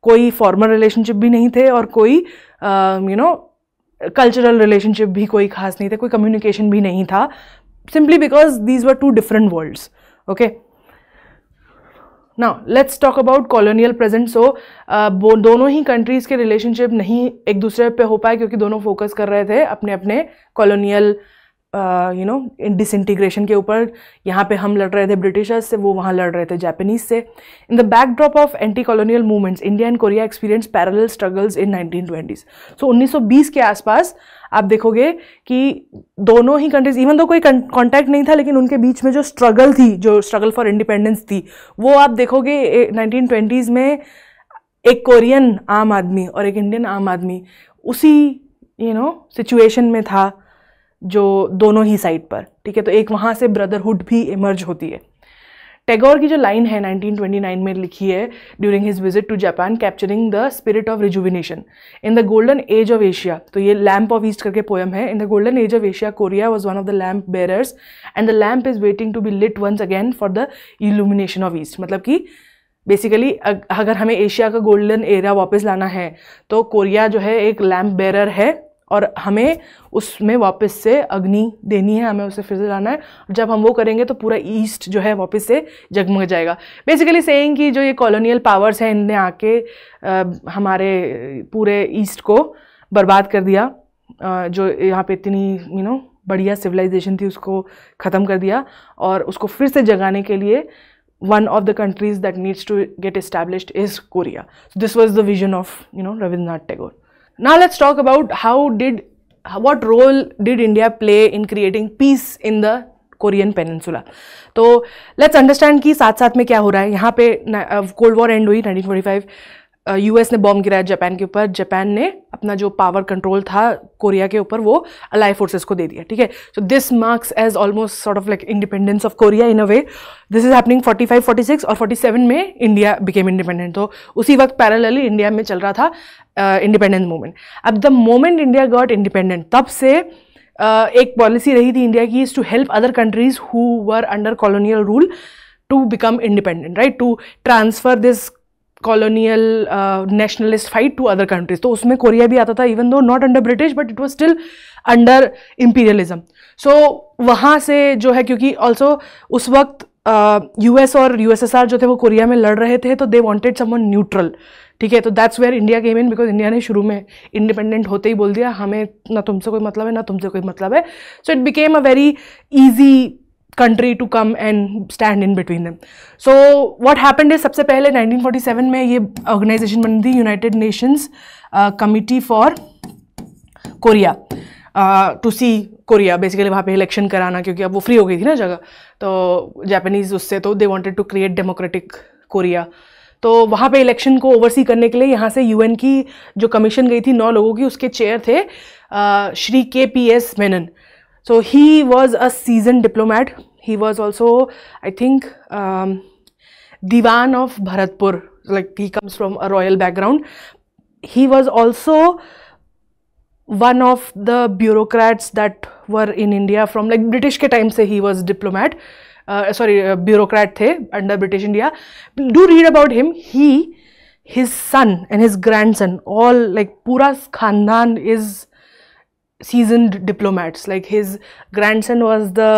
कोई फॉर्मल रिलेशनशिप भी नहीं थे और कोई कल्चरल रिलेशनशिप भी कोई खास नहीं थे, कोई कम्युनिकेशन भी नहीं था, simply because these were two different worlds. Okay, now let's talk about colonial present. So दोनों ही कंट्रीज़ के रिलेशनशिप नहीं एक दूसरे पे हो पाए क्योंकि दोनों फोकस कर रहे थे अपने अपने कॉलोनियल डिसइंटीग्रेशन के ऊपर। यहाँ पे हम लड़ रहे थे ब्रिटिशर्स से, वो वहाँ लड़ रहे थे जापानीज से। In the backdrop of anti colonial movements India and Korea experience parallel struggles in 1920s। सो 1920 के आसपास आप देखोगे कि दोनों ही कंट्रीज, इवन तो कोई कॉन्टैक्ट नहीं था, लेकिन उनके बीच में जो स्ट्रगल थी, जो स्ट्रगल फॉर इंडिपेंडेंस थी, वो आप देखोगे 1920s में एक कोरियन आम आदमी और एक इंडियन आम आदमी उसी सिचुएशन में था, जो दोनों ही साइड पर, ठीक है। तो एक वहाँ से ब्रदरहुड भी इमर्ज होती है। टैगोर की जो लाइन है 1929 में लिखी है, during his visit to Japan, capturing the spirit of rejuvenation in the golden age of Asia. तो ये लैम्प ऑफ ईस्ट करके पोएम है। In the golden age of Asia Korea was one of the lamp bearers and the lamp is waiting to be lit once again for the illumination of east. मतलब कि basically अगर हमें Asia का golden era वापस लाना है तो Korea जो है एक लैम्प बेयरर है, और हमें उसमें वापस से अग्नि देनी है, हमें उसे फिर से लाना है। जब हम वो करेंगे तो पूरा ईस्ट जो है वापस से जगमग जाएगा। बेसिकली सेइंग कि जो ये कॉलोनियल पावर्स हैं, इनने आके हमारे पूरे ईस्ट को बर्बाद कर दिया। जो यहाँ पे इतनी बढ़िया सिविलाइजेशन थी उसको ख़त्म कर दिया, और उसको फिर से जगाने के लिए one of the countries that needs to get established is Korea. So this was the vision of Rabindranath Tagore. Now let's talk about what role did India play in creating peace in the Korean Peninsula. तो let's understand कि साथ साथ में क्या हो रहा है। यहाँ पे कोल्ड वॉर एंड हुई 1945, यूएस ने बॉम्ब गिराया जापान के ऊपर, जापान ने अपना जो पावर कंट्रोल था कोरिया के ऊपर वो अलाई फोर्सेस को दे दिया, ठीक है। So this marks as almost sort of like independence of Korea in a way. This is happening 45, 46 और 47 में इंडिया बिकेम इंडिपेंडेंट। तो उसी वक्त पैरेलली इंडिया में चल रहा था इंडिपेंडेंस मूवमेंट। अब the moment India got independent, तब से एक पॉलिसी रही थी इंडिया की, is to help other countries who were under colonial rule to become independent, right, to transfer this colonial nationalist fight to other countries. तो उसमें Korea भी आता था, even though not under British but it was still under imperialism. So वहाँ से जो है, क्योंकि ऑल्सो उस वक्त यूएस और यूएसएसआर जो थे वो कोरिया में लड़ रहे थे, तो दे वांटेड समवन न्यूट्रल, ठीक है। तो that's where India came in, because India ने शुरू में इंडिपेंडेंट होते ही बोल दिया हमें ना तुमसे कोई मतलब है ना तुमसे कोई मतलब है। So it became a very easy country to come and stand in between them. So what happened is, सबसे पहले 1947 में ये ऑर्गेनाइजेशन बनी थी, United Nations committee for Korea, to see Korea. Basically वहाँ पे इलेक्शन कराना, क्योंकि अब वो फ्री हो गई थी ना जगह, तो जापानीज उससे, तो they wanted to create democratic Korea. तो वहाँ पे इलेक्शन को ओवरसी करने के लिए यहाँ से यूएन की जो कमीशन गई थी 9 लोगों की, उसके चेयर थे Shri KPS Menon. So he was a seasoned diplomat. He was also, I think, Diwan of Bharatpur. Like he comes from a royal background. He was also one of the bureaucrats that were in India from like British के time से he was diplomat. Bureaucrat थे under British India. Do read about him. His son and his grandson, all like पूरा खानदान is seasoned diplomats. Like his grandson was the,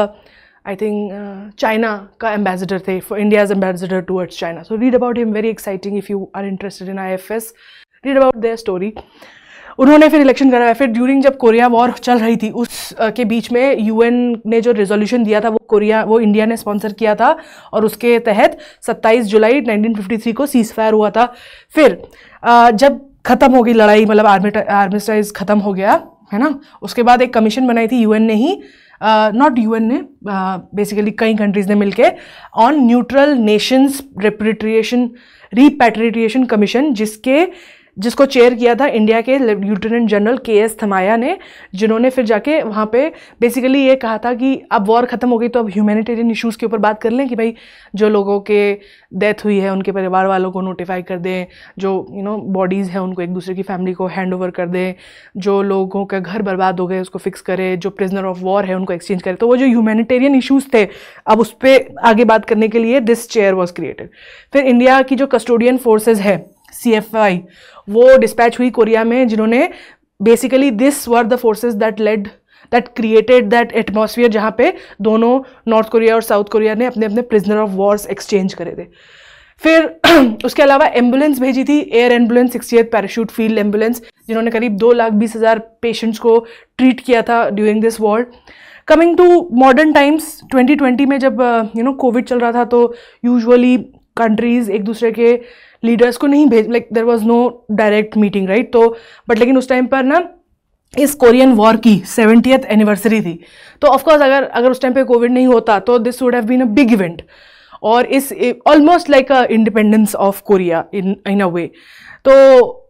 I think, China का ambassador थे, for India's ambassador towards China. So read about him, very exciting if you are interested in IFS. Read about their story. उन्होंने फिर election कराया। फिर during जब Korea war चल रही थी, उस के बीच में यूएन ने जो रेजोल्यूशन दिया था वो इंडिया ने स्पॉन्सर किया था, और उसके तहत 27 जुलाई 1953 को सीज फायर हुआ था। फिर जब ख़त्म हो गई लड़ाई, मतलब आर्मिस्टाइज ख़त्म हो गया है ना, उसके बाद एक कमीशन बनाई थी यूएन ने ही, नॉट यूएन ने, बेसिकली कई कंट्रीज ने मिलके, on neutral Nations repatriation commission, जिसको चेयर किया था इंडिया के लेफ्टिनेंट जनरल KS थमाया ने, जिन्होंने फिर जाके वहाँ पे बेसिकली ये कहा था कि अब वॉर ख़त्म हो गई तो अब ह्यूमैनिटेरियन इश्यूज़ के ऊपर बात कर लें, कि भाई जो लोगों के डेथ हुई है उनके परिवार वालों को नोटिफाई कर दें, जो बॉडीज़ हैं उनको एक दूसरे की फैमिली को हैंड ओवर कर दें, जो लोगों का घर बर्बाद हो गए उसको फिक्स करें, जो प्रिजनर ऑफ वॉर है उनको एक्सचेंज करें। तो वो जो ह्यूमैनिटेरियन इशूज़ थे, अब उस पर आगे बात करने के लिए दिस चेयर वॉज क्रिएटेड। फिर इंडिया की जो कस्टोडियन फोर्सेज है CFI, वो डिस्पैच हुई कोरिया में, जिन्होंने basically this were the forces that created that atmosphere जहाँ पे दोनों नॉर्थ कोरिया और साउथ कोरिया ने अपने अपने प्रिजनर ऑफ वॉर्स एक्सचेंज करे थे। फिर उसके अलावा एम्बुलेंस भेजी थी, air ambulance, 60th parachute field ambulance, जिन्होंने करीब 2,20,000 पेशेंट्स को ट्रीट किया था during this war. Coming to modern times, 2020 में जब कोविड चल रहा था तो यूजुअली कंट्रीज एक दूसरे के लीडर्स को नहीं भेज, like there was no direct meeting, right. तो बट लेकिन उस टाइम पर ना इस कोरियन वॉर की 70th एनिवर्सरी थी, तो ऑफकोर्स अगर उस टाइम पे कोविड नहीं होता तो this would have been a big event, और is almost like a independence of Korea in a way. तो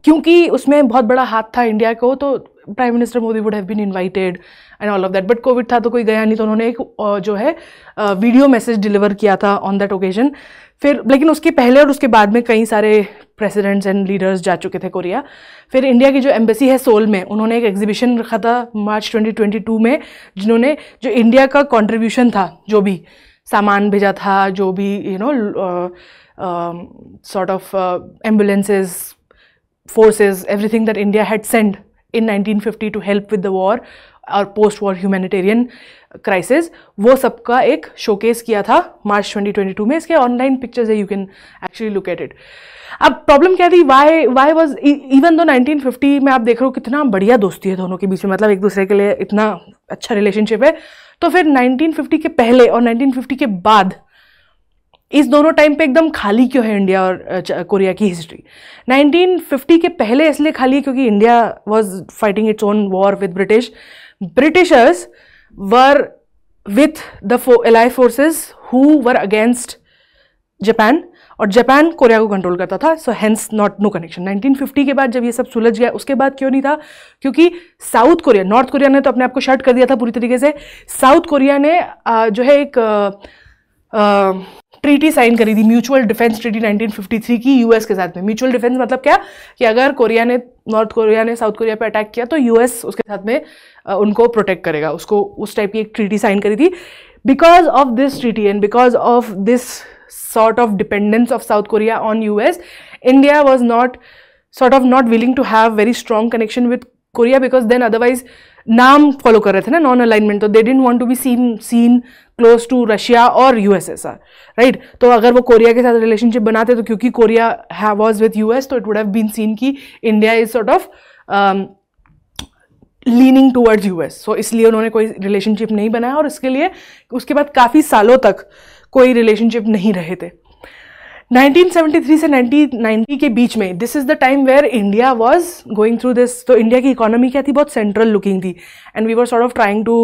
क्योंकि उसमें बहुत बड़ा हाथ था इंडिया को, तो prime minister Modi would have been invited and all of that, but covid था तो कोई गया नहीं, तो उन्होंने एक जो है वीडियो मैसेज डिलीवर किया था ऑन दैट ओकेजन। फिर लेकिन उसके पहले और उसके बाद में कई सारे प्रेसिडेंट्स एंड लीडर्स जा चुके थे कोरिया। फिर इंडिया की जो एम्बेसी है सोल में, उन्होंने एक एग्जीबिशन रखा था मार्च 2022 में, जिन्होंने जो इंडिया का कंट्रीब्यूशन था, जो भी सामान भेजा था, जो भी sort of ambulances, forces, everything that India had sent in 1950 to help with the war और पोस्ट वॉर ह्यूमैनिटेरियन क्राइसिस, वो सबका एक शोकेस किया था मार्च 2022 में। इसके ऑनलाइन पिक्चर्स है, you can actually look at it. अब प्रॉब्लम क्या थी, वाई वाज, इवन दो 1950 में आप देख रहे हो कितना बढ़िया दोस्ती है दोनों के बीच में, मतलब एक दूसरे के लिए इतना अच्छा रिलेशनशिप है, तो फिर 1950 के पहले और 1950 के बाद इस दोनों टाइम पे एकदम खाली क्यों है इंडिया और कोरिया की हिस्ट्री। 1950 के पहले इसलिए खाली है क्योंकि India was fighting its own war with British. Britishers were with the allied forces who were against Japan, और जापान कोरिया को कंट्रोल करता था, सो हेंस नो कनेक्शन। 1950 के बाद जब ये सब सुलझ गया, उसके बाद क्यों नहीं था, क्योंकि साउथ कोरिया, नॉर्थ कोरिया ने तो अपने आप को शट कर दिया था पूरी तरीके से, साउथ कोरिया ने जो है एक ट्रीटी साइन करी थी, म्यूचुअल डिफेंस ट्रीटी 1953 की यूएस के साथ में। म्यूचुअल डिफेंस मतलब क्या, कि अगर नॉर्थ कोरिया ने साउथ कोरिया पे अटैक किया तो यूएस उसके साथ में उनको प्रोटेक्ट करेगा, उसको उस टाइप की एक ट्रीटी साइन करी थी। Because of this treaty and because of this sort of dependence of South Korea on US, India was not willing to have very strong connection with Korea, because then otherwise NAM follow कर रहे थे ना, non alignment, तो they didn't want to be seen close to Russia और USSR, right. तो अगर वो Korea के साथ रिलेशनशिप बनाते तो क्योंकि कोरिया वाज विद यूएस, तो it would have been seen कि India is sort of leaning towards US, so इसलिए उन्होंने कोई रिलेशनशिप नहीं बनाया, और इसके लिए उसके बाद काफ़ी सालों तक कोई रिलेशनशिप नहीं रहे थे। 1973 से 1990 के बीच में, this is the time where India was going through this. तो इंडिया की इकोनॉमी क्या थी, बहुत सेंट्रल लुकिंग थी, and we were sort of trying to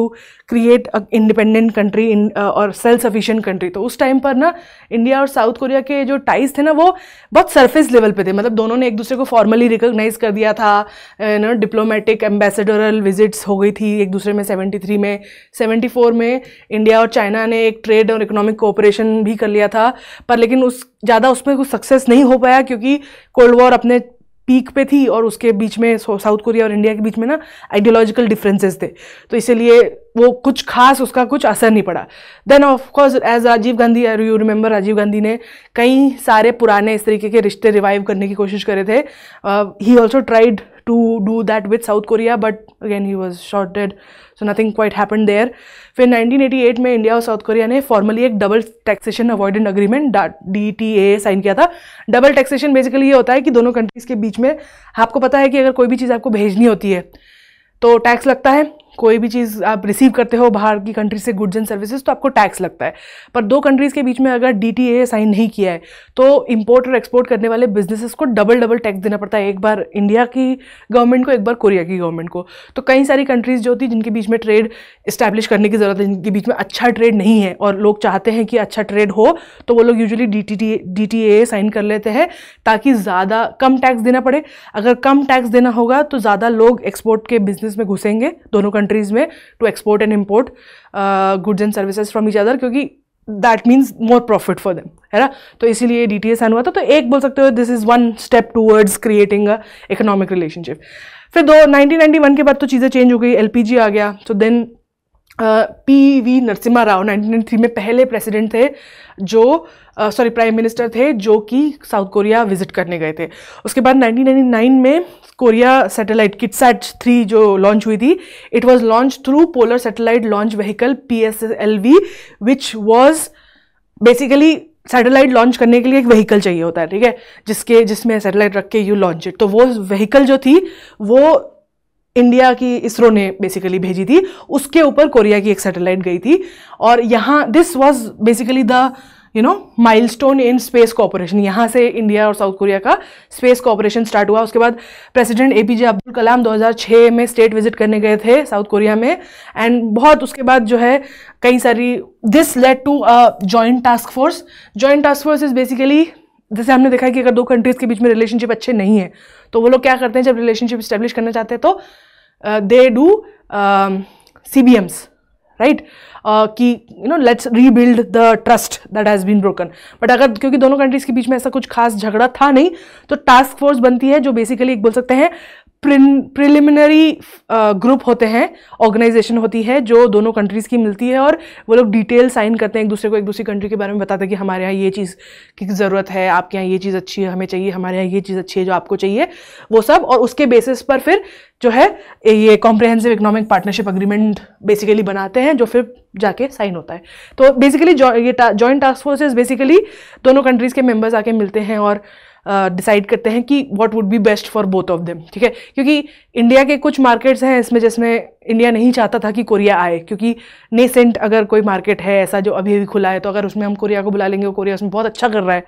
create a independent country और सेल्फ सफिशिएंट कंट्री। तो उस टाइम पर ना इंडिया और साउथ कोरिया के जो टाइज थे ना, वो बहुत सरफेस लेवल पे थे, मतलब दोनों ने एक दूसरे को फॉर्मली रिकॉग्नाइज कर दिया था, डिप्लोमेटिक एम्बेसडरल विजिट्स हो गई थी एक दूसरे में 73 में। 74 में इंडिया और चाइना ने एक ट्रेड और इकोनॉमिक कोऑपरेशन भी कर लिया था, पर लेकिन ज़्यादा उसमें कुछ सक्सेस नहीं हो पाया, क्योंकि कोल्ड वॉर अपने पीक पे थी और उसके बीच में साउथ कोरिया और इंडिया के बीच में ना आइडियोलॉजिकल डिफरेंसेस थे, तो इसीलिए वो कुछ खास उसका कुछ असर नहीं पड़ा। Then of course as Rajiv Gandhi, you remember, Rajiv Gandhi ने कई सारे पुराने इस तरीके के रिश्ते रिवाइव करने की कोशिश करे थे। He also tried to do that with South Korea, but again he was shot dead, so nothing quite happened there. फिर 1988 में इंडिया और साउथ कोरिया ने फॉर्मली एक double taxation avoidant agreement DTA sign किया था। डबल टैक्सेशन बेसिकली ये होता है कि दोनों कंट्रीज के बीच में, आपको पता है कि अगर कोई भी चीज़ आपको भेजनी होती है तो टैक्स लगता है, कोई भी चीज़ आप रिसीव करते हो बाहर की कंट्री से, गुड्स एंड सर्विसेज, तो आपको टैक्स लगता है। पर दो कंट्रीज़ के बीच में अगर DTA साइन नहीं किया है तो इंपोर्ट और एक्सपोर्ट करने वाले बिजनेसेस को डबल टैक्स देना पड़ता है, एक बार इंडिया की गवर्नमेंट को, एक बार कोरिया की गवर्नमेंट को। तो कई सारी कंट्रीज़ जो थी जिनके बीच में ट्रेड इस्टेब्लिश करने की ज़रूरत है, जिनके बीच में अच्छा ट्रेड नहीं है और लोग चाहते हैं कि अच्छा ट्रेड हो, तो वो लोग यूजुअली DTA साइन कर लेते हैं ताकि ज़्यादा कम टैक्स देना पड़े। अगर कम टैक्स देना होगा तो ज़्यादा लोग एक्सपोर्ट के बिजनेस में घुसेंगे दोनों कंट्रीज में, to export and import goods and services from each other, क्योंकि that means more profit for them, है ना। तो इसीलिए DTA साइन हुआ था। तो एक बोल सकते हो this is one step towards creating a economic relationship. फिर 1991 के बाद तो चीज़ें चेंज हो गई, LPG आ गया। तो देन PV नरसिम्हा राव 1993 में पहले प्रेसिडेंट थे जो प्राइम मिनिस्टर थे जो कि साउथ कोरिया विजिट करने गए थे। उसके बाद 1999 में कोरिया सैटेलाइट किटसैट 3 जो लॉन्च हुई थी, it was launch through polar satellite launch vehicle PSLV, which was basically satellite launch करने के लिए एक व्हीकल चाहिए होता है, ठीक है, जिसमें सैटेलाइट रख के यू लॉन्च इट। तो वो व्हीकल जो थी वो इंडिया की इसरो ने बेसिकली भेजी थी, उसके ऊपर कोरिया की एक सैटेलाइट गई थी। और यहाँ this was basically the milestone in space cooperation. यहाँ से इंडिया और साउथ कोरिया का स्पेस कोऑपरेशन स्टार्ट हुआ। उसके बाद प्रेसिडेंट APJ अब्दुल कलाम 2006 में स्टेट विजिट करने गए थे साउथ कोरिया में, एंड बहुत उसके बाद जो है कई सारी, this led to a joint task force. Joint task force is basically, जैसे हमने देखा है कि अगर दो कंट्रीज के बीच में रिलेशनशिप अच्छे नहीं है तो वो लोग क्या करते हैं, जब रिलेशनशिप इस्टेब्लिश करना चाहते हैं तो दे डू CBMs, राइट, कि let's rebuild the trust that has been broken. But अगर क्योंकि दोनों कंट्रीज के बीच में ऐसा कुछ खास झगड़ा था नहीं, तो टास्क फोर्स बनती है जो बेसिकली एक बोल सकते हैं प्रिलिमिनरी ग्रुप होते हैं, ऑर्गेनाइजेशन होती है जो दोनों कंट्रीज़ की मिलती है, और वो लोग डिटेल साइन करते हैं एक दूसरे को, एक दूसरी कंट्री के बारे में बताते हैं कि हमारे यहाँ ये चीज़ की ज़रूरत है, आपके यहाँ ये चीज़ अच्छी है, हमें चाहिए, हमारे यहाँ ये चीज़ अच्छी है जो आपको चाहिए, वो सब। और उसके बेसिस पर फिर जो है ये comprehensive economic partnership agreement basically बनाते हैं, जो फिर जाके साइन होता है। तो बेसिकली ये जॉइंट टास्क फोर्सेस बेसिकली दोनों कंट्रीज़ के मेंबर्स आके मिलते हैं और डिसाइड करते हैं कि what would B best for both of them, ठीक है। क्योंकि इंडिया के कुछ मार्केट्स हैं इसमें जिसमें इंडिया नहीं चाहता था कि कोरिया आए, क्योंकि नेसेंट अगर कोई मार्केट है ऐसा जो अभी अभी खुला है, तो अगर उसमें हम कोरिया को बुला लेंगे, कोरिया उसमें बहुत अच्छा कर रहा है,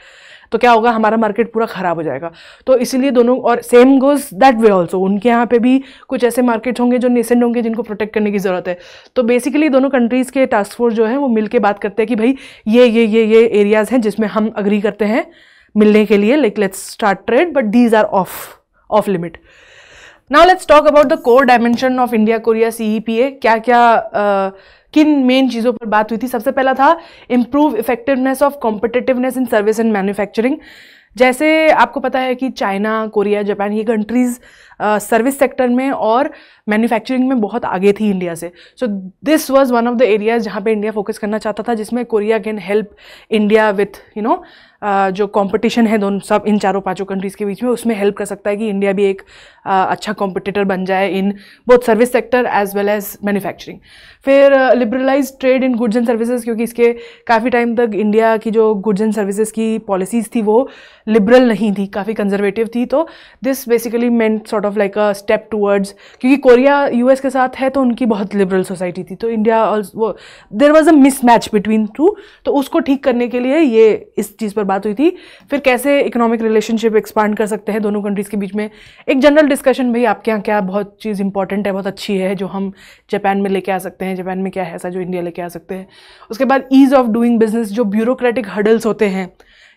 तो क्या होगा, हमारा मार्केट पूरा ख़राब हो जाएगा। तो इसीलिए दोनों, और same goes that way also, उनके यहाँ पे भी कुछ ऐसे मार्केट्स होंगे जो नेसेंट होंगे जिनको प्रोटेक्ट करने की ज़रूरत है। तो बेसिकली दोनों कंट्रीज़ के टास्क फोर्स जो है वो मिल के बात करते हैं कि भाई ये एरियाज़ हैं जिसमें हम अग्री करते हैं मिलने के लिए, like let's start trade, but these are of limit. Now let's talk about the core dimension of India Korea CEPA। क्या क्या किन मेन चीज़ों पर बात हुई थी। सबसे पहला था improve effectiveness of competitiveness in service and manufacturing. जैसे आपको पता है कि चाइना, कोरिया, जापान, ये कंट्रीज़ सर्विस सेक्टर में और मैन्युफैक्चरिंग में बहुत आगे थी इंडिया से। So this was one of the areas जहाँ पे इंडिया फोकस करना चाहता था, जिसमें Korea can help India with जो कंपटीशन है दोनों सब इन चारों पांचों कंट्रीज़ के बीच में, उसमें हेल्प कर सकता है कि इंडिया भी एक अच्छा कॉम्पिटिटर बन जाए in both service sector as well as manufacturing. फिर liberalise trade in goods and services, क्योंकि इसके काफ़ी टाइम तक इंडिया की जो गुड्स एंड सर्विसेज की पॉलिसीज़ थी वो लिबरल नहीं थी, काफ़ी कंजर्वेटिव थी। तो this basically meant sort of like a step towards, क्योंकि कोरिया US के साथ है तो उनकी बहुत लिबरल सोसाइटी थी, तो इंडिया वो there was a mismatch between two, तो उसको ठीक करने के लिए ये इस चीज़ पर बात हुई थी। फिर कैसे इकोनॉमिक रिलेशनशिप एक्सपांड कर सकते हैं दोनों कंट्रीज़ के बीच में, एक जनरल डिस्कशन, भाई आपके यहाँ क्या बहुत चीज़ इंपॉर्टेंट है, बहुत अच्छी है जो हम जापान में लेके आ सकते हैं, जापान में क्या है ऐसा जो इंडिया लेके आ सकते हैं। उसके बाद ईज़ ऑफ डूइंग बिजनेस, जो ब्यूरोक्रेटिक हर्डल्स होते हैं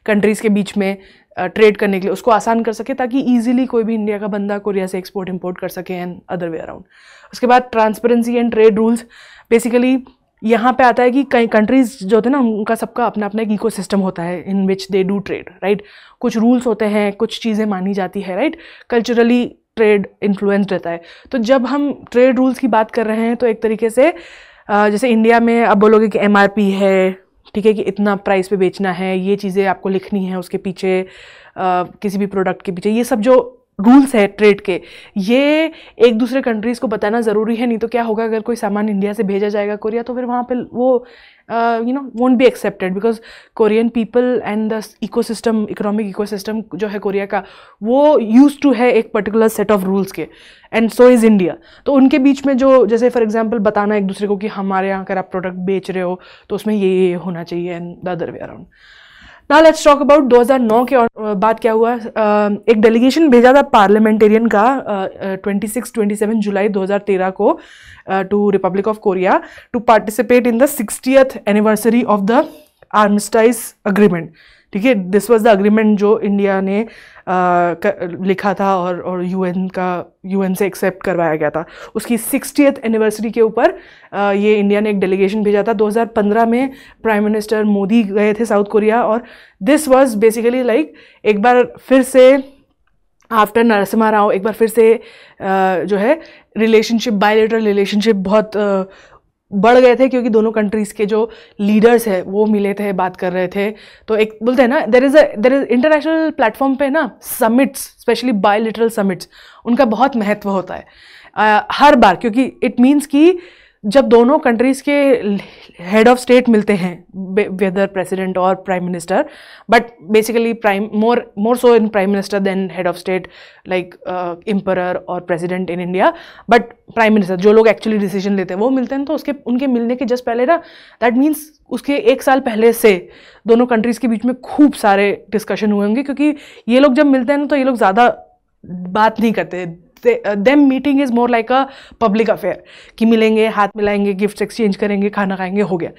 कंट्रीज़ के बीच में ट्रेड करने के लिए, उसको आसान कर सके ताकि ईजिली कोई भी इंडिया का बंदा कोरिया से एक्सपोर्ट इंपोर्ट कर सके एंड अदर वे अराउंड। उसके बाद transparency and trade rules, basically यहाँ पे आता है कि कई कंट्रीज़ जो होते हैं ना, उनका सबका अपना अपना एक इकोसिस्टम होता है इन विच दे डू ट्रेड, राइट। कुछ रूल्स होते हैं, कुछ चीज़ें मानी जाती है, राइट। कल्चरली ट्रेड इन्फ्लुएंस्ड रहता है। तो जब हम ट्रेड रूल्स की बात कर रहे हैं तो एक तरीके से जैसे इंडिया में अब बोलोगे कि MRP है, ठीक है, कि इतना प्राइस पे बेचना है, ये चीज़ें आपको लिखनी है उसके पीछे, किसी भी प्रोडक्ट के पीछे, ये सब जो रूल्स है ट्रेड के, ये एक दूसरे कंट्रीज़ को बताना ज़रूरी है। नहीं तो क्या होगा, अगर कोई सामान इंडिया से भेजा जाएगा कोरिया, तो फिर वहाँ पे वो won't be accepted, because Korean people and the ecosystem, economic ecosystem जो है कोरिया का, वो यूज टू है एक पर्टिकुलर सेट ऑफ रूल्स के, एंड सो इज़ इंडिया। तो उनके बीच में जो, जैसे फॉर एग्जांपल बताना एक दूसरे को कि हमारे यहाँ अगर आप प्रोडक्ट बेच रहे हो तो उसमें ये होना चाहिए and the other way around. Now let's talk about 2009 के बाद क्या हुआ। एक डेलीगेशन भेजा था पार्लियामेंटेरियन का 26-27 जुलाई 2013 को to Republic of Korea to participate in the 60th anniversary of the armistice agreement, ठीक है। दिस वाज द अग्रीमेंट जो इंडिया ने लिखा था और यूएन से एक्सेप्ट करवाया गया था। उसकी 60th एनिवर्सरी के ऊपर ये इंडिया ने एक डेलीगेशन भेजा था। 2015 में प्राइम मिनिस्टर मोदी गए थे साउथ कोरिया, और दिस वाज बेसिकली लाइक एक बार फिर से आफ्टर नरसिम्हा राव एक बार फिर से जो है रिलेशनशिप, बायलैटरल रिलेशनशिप बहुत बढ़ गए थे, क्योंकि दोनों कंट्रीज़ के जो लीडर्स हैं वो मिले थे, बात कर रहे थे। तो एक बोलते हैं ना, देर इज़ इंटरनेशनल प्लेटफॉर्म पे ना समिट्स, स्पेशली बायलैटरल समिट्स, उनका बहुत महत्व होता है हर बार, क्योंकि इट मीन्स कि जब दोनों कंट्रीज के हेड ऑफ स्टेट मिलते हैं, वेदर प्रेसिडेंट और prime minister, but basically prime more so in prime minister then head of state like emperor और president in India, but prime minister जो लोग एक्चुअली डिसीजन लेते हैं वो मिलते हैं, तो उनके मिलने के जस्ट पहले ना, दैट मीन्स उसके 1 साल पहले से दोनों कंट्रीज के बीच में खूब सारे डिस्कशन हुए होंगे, क्योंकि ये लोग जब मिलते हैं ना तो ये लोग ज़्यादा बात नहीं करते। Them meeting is more like a public affair, कि मिलेंगे, हाथ मिलाएंगे, गिफ्ट्स एक्सचेंज करेंगे, खाना खाएंगे, हो गया।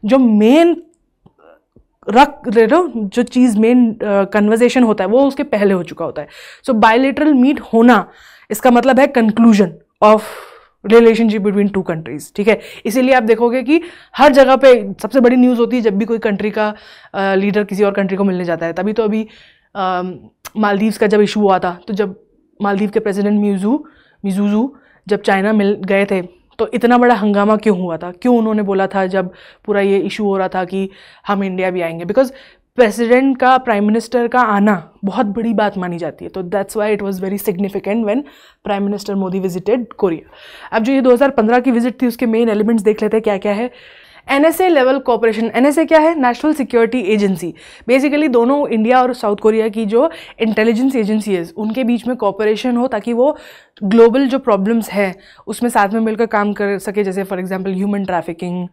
जो मेन जो चीज़ मेन कन्वर्सेशन होता है वो उसके पहले हो चुका होता है। सो बायलैटरल मीट होना, इसका मतलब है conclusion of relationship between 2 countries, ठीक है। इसीलिए आप देखोगे कि हर जगह पे सबसे बड़ी न्यूज़ होती है जब भी कोई कंट्री का लीडर किसी और कंट्री को मिलने जाता है। तभी तो अभी मालदीव्स का जब इशू हुआ था, तो जब मालदीव के प्रेसिडेंट मिज़ूज़ू जब चाइना मिल गए थे तो इतना बड़ा हंगामा क्यों हुआ था, क्यों उन्होंने बोला था जब पूरा ये इशू हो रहा था कि हम इंडिया भी आएंगे, बिकॉज प्रेसिडेंट का, प्राइम मिनिस्टर का आना बहुत बड़ी बात मानी जाती है। तो that's why it was very significant when prime minister Modi visited Korea. अब जो ये 2015 की विजिट थी उसके मेन एलिमेंट्स देख लेते हैं क्या क्या है। NSA लेवल कोऑपरेशन, NSA क्या है? National security agency. बेसिकली दोनों इंडिया और साउथ कोरिया की जो इंटेलिजेंस एजेंसी है उनके बीच में कोऑपरेशन हो, ताकि वो ग्लोबल जो प्रॉब्लम्स हैं उसमें साथ में मिलकर काम कर सके, जैसे for example human trafficking,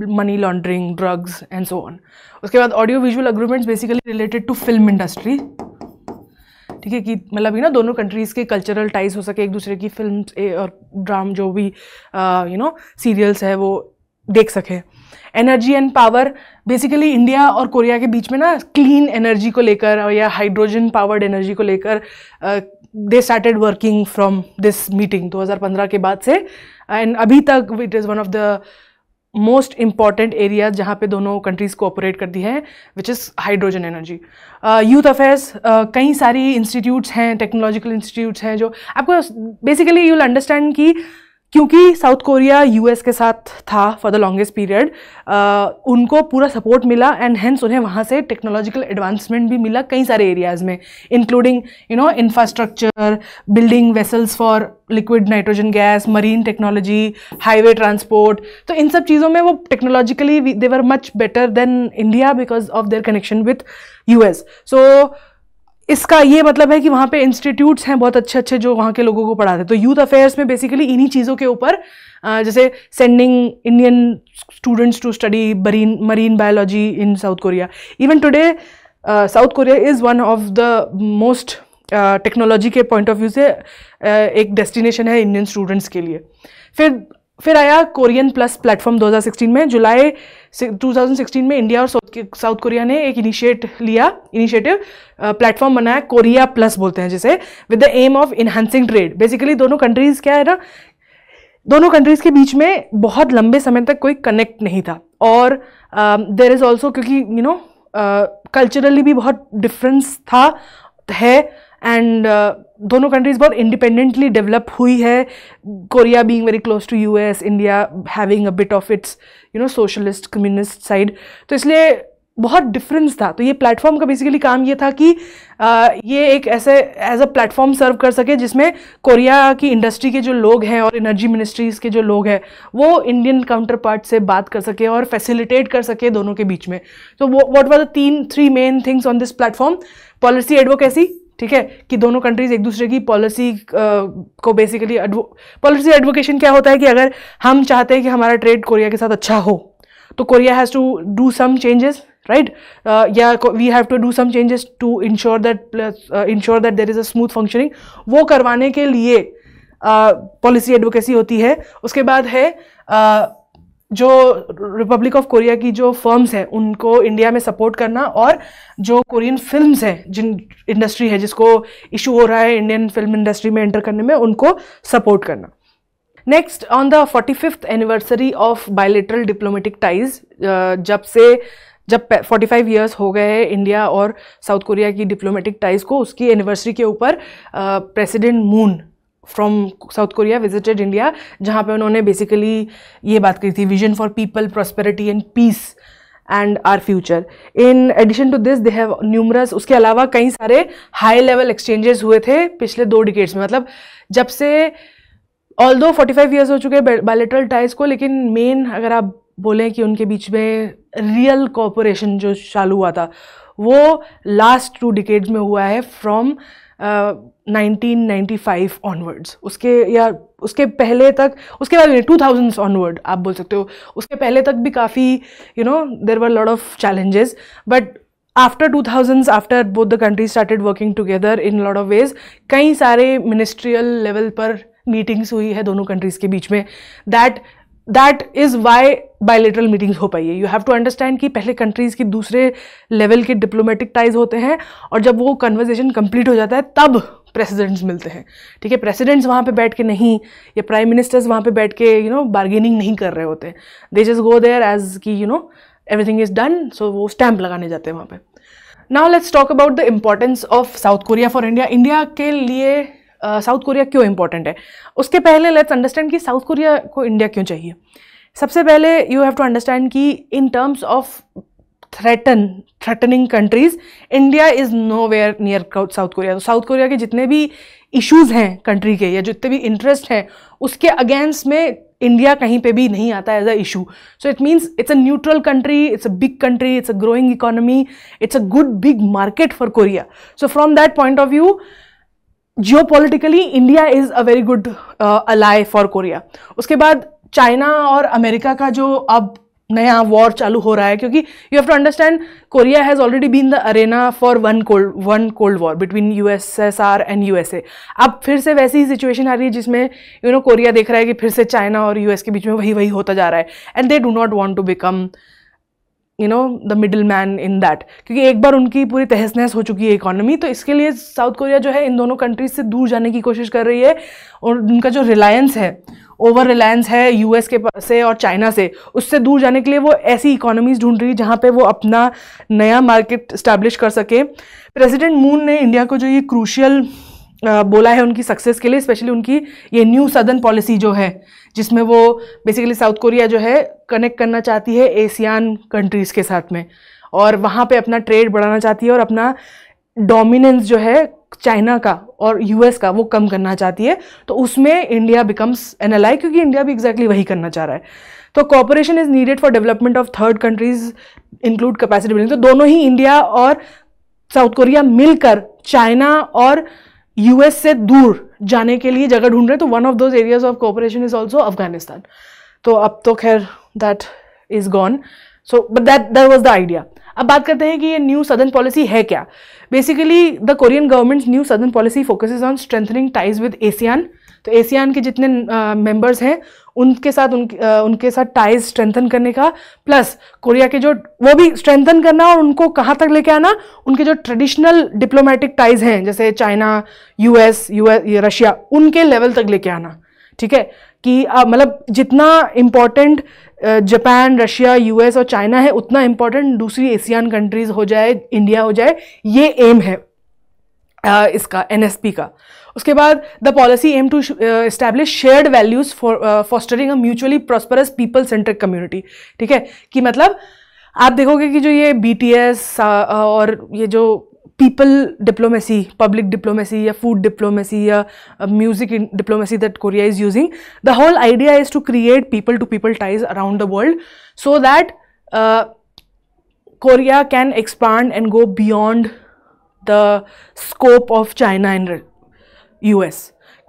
money laundering, drugs and so on. उसके बाद audio visual agreements basically related to film industry, ठीक है, कि मतलब ना दोनों कंट्रीज़ के कल्चरल टाइज हो सके, एक दूसरे की फिल्म और ड्रामा जो भी सीरियल्स है वो देख सके। Energy and power, basically India और कोरिया के बीच में ना क्लीन एनर्जी को लेकर या हाइड्रोजन पावर्ड एनर्जी को लेकर they started working from this meeting 2015 के बाद से, एंड अभी तक it is one of the most important areas जहाँ पे दोनों कंट्रीज़ कोऑपरेट करती हैं, which is hydrogen energy. Youth affairs, कई सारी इंस्टीट्यूट्स हैं, टेक्नोलॉजिकल इंस्टीट्यूट्स हैं जो आपको बेसिकली यू विल अंडरस्टैंड कि क्योंकि साउथ कोरिया यूएस के साथ था फॉर द लॉन्गेस्ट पीरियड, उनको पूरा सपोर्ट मिला एंड हेंस उन्हें वहाँ से टेक्नोलॉजिकल एडवांसमेंट भी मिला कई सारे एरियाज़ में, including infrastructure, building vessels for liquid nitrogen gas, marine technology, highway transport. तो इन सब चीज़ों में वो technologically they were much better than India because of their connection with US. So इसका ये मतलब है कि वहाँ पे इंस्टीट्यूट्स हैं बहुत अच्छे अच्छे जो वहाँ के लोगों को पढ़ाते हैं। तो यूथ अफेयर्स में बेसिकली इन्हीं चीज़ों के ऊपर, जैसे sending Indian students to study marine biology in South Korea. Even today South Korea is one of the most technology के पॉइंट ऑफ व्यू से एक डेस्टिनेशन है इंडियन स्टूडेंट्स के लिए। फिर आया कोरियन प्लस प्लेटफॉर्म 2016 में, जुलाई 2016 में इंडिया और साउथ कोरिया ने एक इनिशिएटिव प्लेटफॉर्म बनाया, कोरिया प्लस बोलते हैं जिसे, with the aim of enhancing trade. Basically दोनों कंट्रीज़ क्या है ना, दोनों कंट्रीज़ के बीच में बहुत लंबे समय तक कोई कनेक्ट नहीं था, और देयर इज़ ऑल्सो क्योंकि कल्चरली भी बहुत डिफरेंस है, एंड दोनों कंट्रीज बहुत इंडिपेंडेंटली डेवलप हुई है, Korea being very close to US, India having a bit of its socialist communist side, तो इसलिए बहुत डिफरेंस था। तो ये प्लेटफॉर्म का बेसिकली काम ये था कि ये एक ऐसे एज अ प्लेटफॉर्म सर्व कर सके जिसमें कोरिया की इंडस्ट्री के जो लोग हैं और एनर्जी मिनिस्ट्रीज़ के जो लोग हैं वो इंडियन काउंटर पार्ट से बात कर सके और फैसिलिटेट कर सके दोनों के बीच में। तो what were the three main things on this platform? Policy advocacy, ठीक है, कि दोनों कंट्रीज एक दूसरे की पॉलिसी को बेसिकली पॉलिसी एडवोकेशन क्या होता है कि अगर हम चाहते हैं कि हमारा ट्रेड कोरिया के साथ अच्छा हो तो Korea has to do some changes, right, या we have to do some changes to ensure that there is a smooth functioning. वो करवाने के लिए पॉलिसी एडवोकेसी होती है। उसके बाद है जो रिपब्लिक ऑफ कोरिया की जो फर्म्स हैं उनको इंडिया में सपोर्ट करना, और जो कोरियन फिल्म्स हैं, जिन इंडस्ट्री है जिसको इशू हो रहा है इंडियन फिल्म इंडस्ट्री में एंटर करने में, उनको सपोर्ट करना। Next, on the 45th anniversary of bilateral diplomatic ties, जब 45 ईयर्स हो गए इंडिया और साउथ कोरिया की डिप्लोमेटिक टाइज को, उसकी एनिवर्सरी के ऊपर president Moon from South Korea visited India, जहाँ पे उन्होंने बेसिकली ये बात कही थी, vision for people, prosperity and peace and our future. In addition to this they have numerous, उसके अलावा कई सारे हाई लेवल एक्सचेंजेस हुए थे पिछले 2 डिकेड्स में, मतलब जब से ऑल्दो 45 ईयर्स हो चुके हैं बायलैटरल टाइज को, लेकिन मेन अगर आप बोलें कि उनके बीच में रियल कोऑपरेशन जो चालू हुआ था वो लास्ट 2 डिकेड्स में हुआ है, फ्रॉम 1995 ऑनवर्ड्स। उसके पहले तक, उसके बाद 2000s ऑनवर्ड आप बोल सकते हो, उसके पहले तक भी काफ़ी there were lot of challenges, but after 2000s, after both the countries started working together in lot of ways, कई सारे मिनिस्ट्रियल लेवल पर मीटिंग्स हुई है दोनों कंट्रीज के बीच में। That is why bilateral meetings हो पाई है। यू हैव टू अंडरस्टैंड कि पहले कंट्रीज़ की दूसरे लेवल के डिप्लोमेटिक टाइज होते हैं, और जब वो कन्वर्सेशन कंप्लीट हो जाता है तब प्रेसिडेंट्स मिलते हैं, ठीक है। प्रेसिडेंट्स वहाँ पे बैठ के नहीं, या प्राइम मिनिस्टर्स वहाँ पे बैठ के बार्गेनिंग नहीं कर रहे होते हैं। They just go there as कि एवरीथिंग इज डन, सो वो स्टैम्प लगाने जाते हैं वहाँ पे। Now let's talk about the importance of South Korea for India. India के लिए साउथ कोरिया क्यों इंपॉर्टेंट है, उसके पहले लेट्स अंडरस्टैंड कि साउथ कोरिया को इंडिया क्यों चाहिए। सबसे पहले यू हैव टू अंडरस्टैंड कि in terms of threatening countries, India is nowhere near South Korea. तो साउथ कोरिया के जितने भी इश्यूज़ हैं कंट्री के, या जितने भी इंटरेस्ट हैं, उसके अगेंस्ट में इंडिया कहीं पे भी नहीं आता as a issue. So it means it's a neutral country, it's a big country, it's a growing economy, it's a good big market for Korea. So from that point of view, geopolitically India is a very good ally for Korea. उसके बाद China और America का जो अब नया war चालू हो रहा है, क्योंकि you have to understand Korea has already been the arena for one cold war between USSR and USA। अब फिर से वैसी ही सिचुएशन आ रही है जिसमें कोरिया देख रहा है कि फिर से चाइना और US के बीच में वही होता जा रहा है, and they do not want to become the middle man in that, क्योंकि एक बार उनकी पूरी तहस नहस हो चुकी है इकोनॉमी। तो इसके लिए साउथ कोरिया जो है इन दोनों कंट्रीज से दूर जाने की कोशिश कर रही है, और उनका जो रिलायंस है, ओवर रिलायंस है US के पास से और चाइना से, उससे दूर जाने के लिए वो ऐसी इकोनॉमीज ढूंढ रही है जहाँ पे वो अपना नया मार्केट स्टैब्लिश कर सके। प्रेसिडेंट मून ने इंडिया को जो ये क्रूशियल बोला है उनकी सक्सेस के लिए, स्पेशली उनकी ये न्यू सदर्न पॉलिसी जो है, जिसमें वो बेसिकली साउथ कोरिया जो है कनेक्ट करना चाहती है एशियान कंट्रीज़ के साथ में, और वहाँ पे अपना ट्रेड बढ़ाना चाहती है, और अपना डोमिनेंस जो है चाइना का और US का वो कम करना चाहती है। तो उसमें इंडिया बिकम्स एन एलाई, क्योंकि इंडिया भी एग्जैक्टली वही करना चाह रहा है। तो cooperation is needed for development of third countries, include capacity building. तो दोनों ही इंडिया और साउथ कोरिया मिलकर चाइना और US से दूर जाने के लिए जगह ढूंढ रहे हैं। तो one of those areas of cooperation is also Afghanistan. तो अब तो खैर that is gone, so but that was the idea. अब बात करते हैं कि ये न्यू सदर्न पॉलिसी है क्या। Basically the Korean government's new southern policy focuses on strengthening ties with ASEAN. तो एशियान के जितने मेंबर्स हैं उनके साथ टाइज स्ट्रेंथन करने का, प्लस कोरिया के जो वो भी स्ट्रेंथन करना, और उनको कहाँ तक लेके आना, उनके जो ट्रेडिशनल डिप्लोमेटिक टाइज हैं जैसे चाइना, US, रशिया, उनके लेवल तक लेके आना, ठीक है। कि मतलब जितना इम्पोर्टेंट जापान, रशिया, US और चाइना है, उतना इम्पोर्टेंट दूसरी एशियन कंट्रीज हो जाए, इंडिया हो जाए, ये एम है इसका NSP का। उसके बाद the policy aim to establish shared values for fostering a mutually prosperous people centric community, ठीक है। कि मतलब आप देखोगे कि जो ये BTS और ये जो पीपल डिप्लोमेसी, पब्लिक डिप्लोमेसी या फूड डिप्लोमेसी या music diplomacy that Korea is using, the whole idea is to create people to people ties around the world, so that Korea can expand and go beyond the scope of China and US।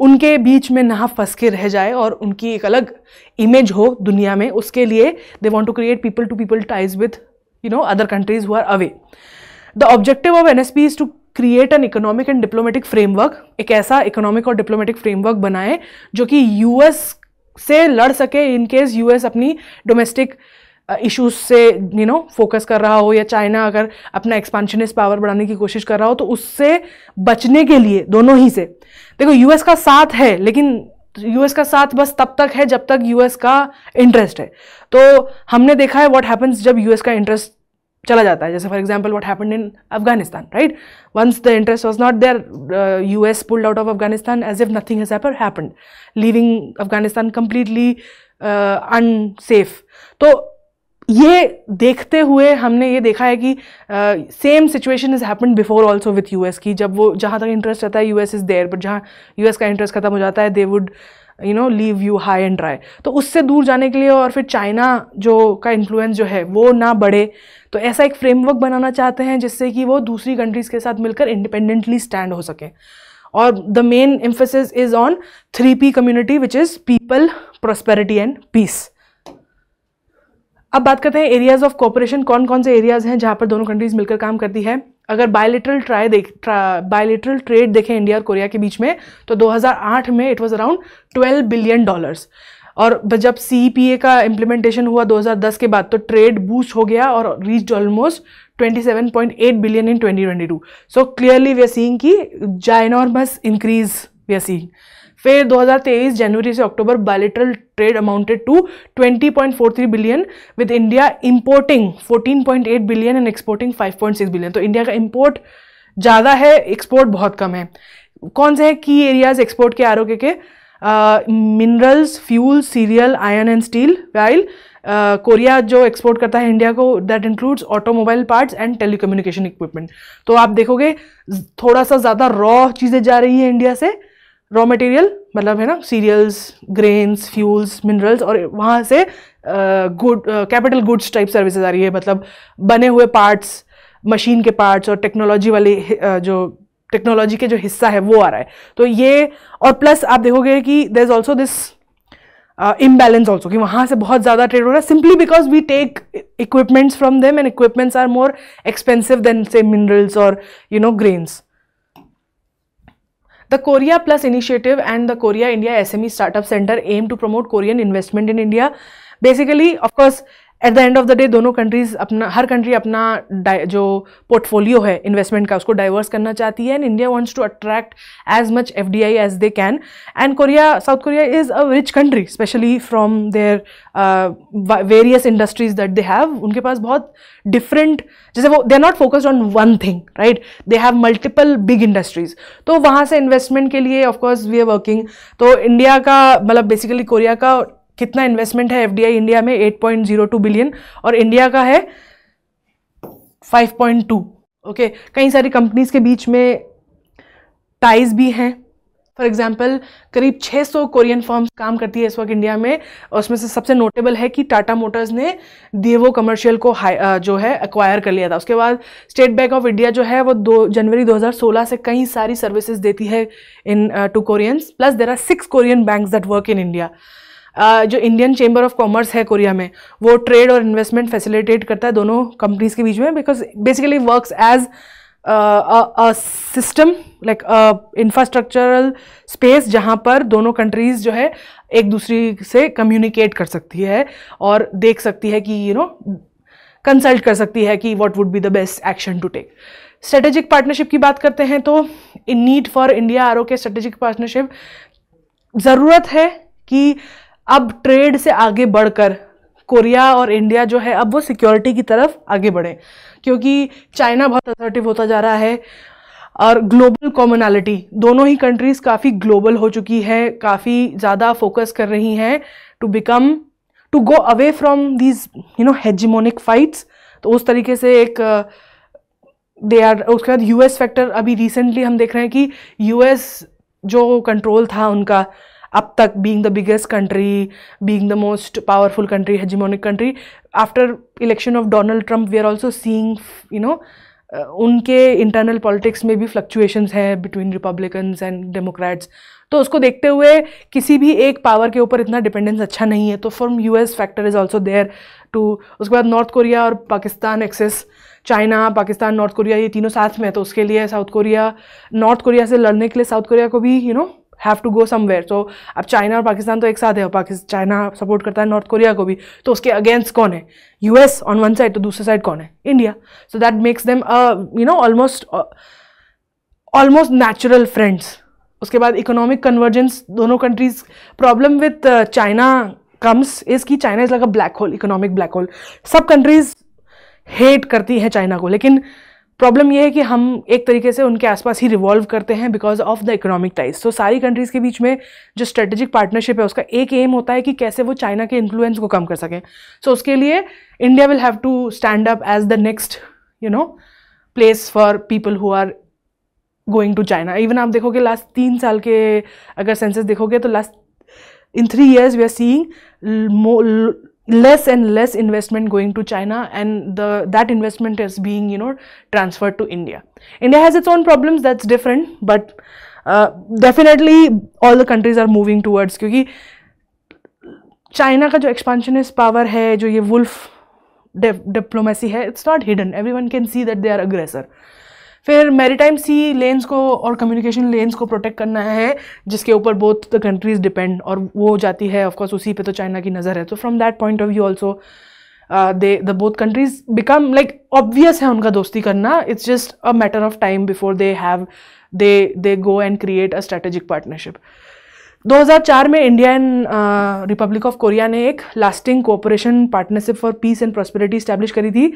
उनके बीच में ना फंस के रह जाए और उनकी एक अलग इमेज हो दुनिया में, उसके लिए they want to create people to people ties with other countries who are away. The objective of NSP is to create an economic and diplomatic framework, एक ऐसा इकोनॉमिक और डिप्लोमेटिक फ्रेमवर्क बनाए जो कि US से लड़ सके इन केस US अपनी डोमेस्टिक इश्यूज से फोकस कर रहा हो, या चाइना अगर अपना एक्सपांशनिस्ट पावर बढ़ाने की कोशिश कर रहा हो, तो उससे बचने के लिए दोनों ही से, देखो US का साथ है, लेकिन US का साथ बस तब तक है जब तक US का इंटरेस्ट है। तो हमने देखा है व्हाट हैपेंस जब US का इंटरेस्ट चला जाता है, जैसे for example what happened in Afghanistan, right. Once the interest was not there, US pulled out of Afghanistan as if nothing has ever happened, leaving Afghanistan completely unsafe. तो ये देखते हुए हमने ये देखा है कि same situation is happened before also with US की, जब वो जहाँ तक इंटरेस्ट रहता है यूएस इज देयर, बट जहाँ यूएस का इंटरेस्ट खत्म हो जाता है they would leave you high and dry. तो उससे दूर जाने के लिए और फिर चाइना जो का इन्फ्लुएंस जो है वो ना बढ़े, तो ऐसा एक फ्रेमवर्क बनाना चाहते हैं जिससे कि वो दूसरी कंट्रीज के साथ मिलकर इंडिपेंडेंटली स्टैंड हो सके। और the main emphasis is on 3P community which is people, prosperity and peace. अब बात करते हैं एरियाज ऑफ कोऑपरेशन, कौन कौन से एरियाज हैं जहां पर दोनों कंट्रीज मिलकर काम करती है। अगर बायलेटरल ट्रेड देखें इंडिया और कोरिया के बीच में, तो 2008 में इट वाज अराउंड $12 बिलियन, और जब CEPA का इम्प्लीमेंटेशन हुआ 2010 के बाद, तो ट्रेड बूस्ट हो गया और reached almost 27.8 billion in 2022। So clearly we are seeing कि ginormous increase we are seeing. फिर 2023 जनवरी से अक्टूबर bilateral trade amounted to 20.43 billion, with India importing 14.8 billion and exporting 5.6 billion. तो इंडिया का इंपोर्ट ज़्यादा है, एक्सपोर्ट बहुत कम है। कौन से हैं की एरियाज एक्सपोर्ट के आरओके के? Minerals, fuel, serial, iron and steel. While Korea जो एक्सपोर्ट करता है इंडिया को, that includes automobile parts and telecommunication equipment. तो आप देखोगे थोड़ा सा ज़्यादा रॉ चीज़ें जा रही है इंडिया से, रॉ मटेरियल मतलब है ना, सीरियल्स, ग्रेन्स, फ्यूल्स, मिनरल्स, और वहाँ से कैपिटल गुड्स टाइप सर्विसेज आ रही है, मतलब बने हुए पार्ट्स, मशीन के पार्ट्स और टेक्नोलॉजी वाले जो टेक्नोलॉजी के जो हिस्सा है वो आ रहा है। तो ये, और प्लस आप देखोगे कि there is also this imbalance also, कि वहाँ से बहुत ज़्यादा ट्रेड हो रहा है simply because we take equipments from them and equipments are more expensive than से मिनरल्स और grains. The Korea Plus initiative and the Korea India SME Startup Center aim to promote Korean investment in India. Basically, of course, at the end of the day, दोनों countries अपना, हर country अपना जो portfolio है investment का उसको diverse करना चाहती है, and India wants to attract as much FDI as they can. And Korea, South Korea is a rich country, specially from their various industries that they have. उनके पास बहुत डिफरेंट, जैसे वो they are not focused on one thing, right, they have multiple big industries. तो वहाँ से investment के लिए ऑफकोर्स वी आर वर्किंग। तो इंडिया का मतलब बेसिकली कोरिया का कितना इन्वेस्टमेंट है FDI इंडिया में? 8.02 बिलियन, और इंडिया का है 5.2। ओके, कई सारी कंपनीज के बीच में टाइज भी हैं। फॉर एग्जांपल करीब 600 कोरियन फर्म्स काम करती है इस वक्त इंडिया में, और उसमें से सबसे नोटेबल है कि टाटा मोटर्स ने देवो कमर्शियल को जो है एक्वायर कर लिया था। उसके बाद स्टेट बैंक ऑफ इंडिया जो है वो जनवरी 2016 से कई सारी सर्विसेज देती है in to Koreans. Plus there are 6 Korean banks that work in India. जो इंडियन चेंबर ऑफ कॉमर्स है कोरिया में, वो ट्रेड और इन्वेस्टमेंट फैसिलिटेट करता है दोनों कंपनीज के बीच में, because basically works as a system like infrastructural space, जहाँ पर दोनों कंट्रीज जो है एक दूसरे से कम्युनिकेट कर सकती है और देख सकती है कि कंसल्ट कर सकती है कि what would be the best action to take. Strategic partnership की बात करते हैं तो in need for India ROK strategic partnership, ज़रूरत है कि अब ट्रेड से आगे बढ़कर कोरिया और इंडिया जो है अब वो सिक्योरिटी की तरफ आगे बढ़े, क्योंकि चाइना बहुत असर्टिव होता जा रहा है और ग्लोबल कॉमनैलिटी, दोनों ही कंट्रीज काफ़ी ग्लोबल हो चुकी है, काफ़ी ज़्यादा फोकस कर रही हैं to go away from these hegemonic fights. तो उस तरीके से एक उसके बाद US फैक्टर, अभी रिसेंटली हम देख रहे हैं कि US जो कंट्रोल था उनका अब तक, being the biggest country, being the most powerful country, hegemonic country, after election of Donald Trump we are also seeing उनके इंटरनल पॉलिटिक्स में भी फ्लक्चुएशंस हैं बिटवीन रिपब्लिकन्स एंड डेमोक्रेट्स। तो उसको देखते हुए किसी भी एक पावर के ऊपर इतना डिपेंडेंस अच्छा नहीं है, तो from US factor is also there too. उसके बाद नॉर्थ कोरिया और Pakistan axis, China, Pakistan, North Korea, ये तीनों साथ में, तो उसके लिए नॉर्थ कोरिया से लड़ने के लिए साउथ कोरिया को भी हैव टू गो समवेयर। तो अब चाइना और पाकिस्तान तो एक साथ है, और चाइना सपोर्ट करता है नॉर्थ कोरिया को भी, तो उसके अगेंस्ट कौन है? US ऑन वन साइड, तो दूसरे साइड कौन है? India. So that makes them almost natural friends. उसके बाद इकोनॉमिक कन्वर्जेंस, दोनों countries, problem with China comes is कि China is like a black hole, economic black hole. सब कंट्रीज हेट करती हैं चाइना को, लेकिन प्रॉब्लम ये है कि हम एक तरीके से उनके आसपास ही रिवॉल्व करते हैं because of the economic ties. तो सारी कंट्रीज़ के बीच में जो स्ट्रेटेजिक पार्टनरशिप है उसका एक एम होता है कि कैसे वो चाइना के इन्फ्लुएंस को कम कर सकें। सो उसके लिए India will have to stand up as the next place for people who are going to China. Even आप देखोगे लास्ट 3 साल के अगर सेंसस देखोगे तो last in 3 years we are seeing less and less investment going to China, and that investment is being transferred to India. India has its own problems, that's different, but definitely all the countries are moving towards, क्योंकि China का जो expansionist power है, जो ये wolf diplomacy है, it's not hidden, everyone can see that they are aggressor. फिर maritime सी lens को और कम्युनिकेशन लेन्स को प्रोटेक्ट करना है जिसके ऊपर बोथ द कंट्रीज डिपेंड, और वो जाती है ऑफकोर्स उसी पे तो चाइना की नज़र है। तो from that point of view also the both countries become like obvious है उनका दोस्ती करना, it's just a matter of time before they go and create a strategic partnership. 2004 में India and Republic of Korea ने एक lasting cooperation partnership for piece and prosperity establish करी थी।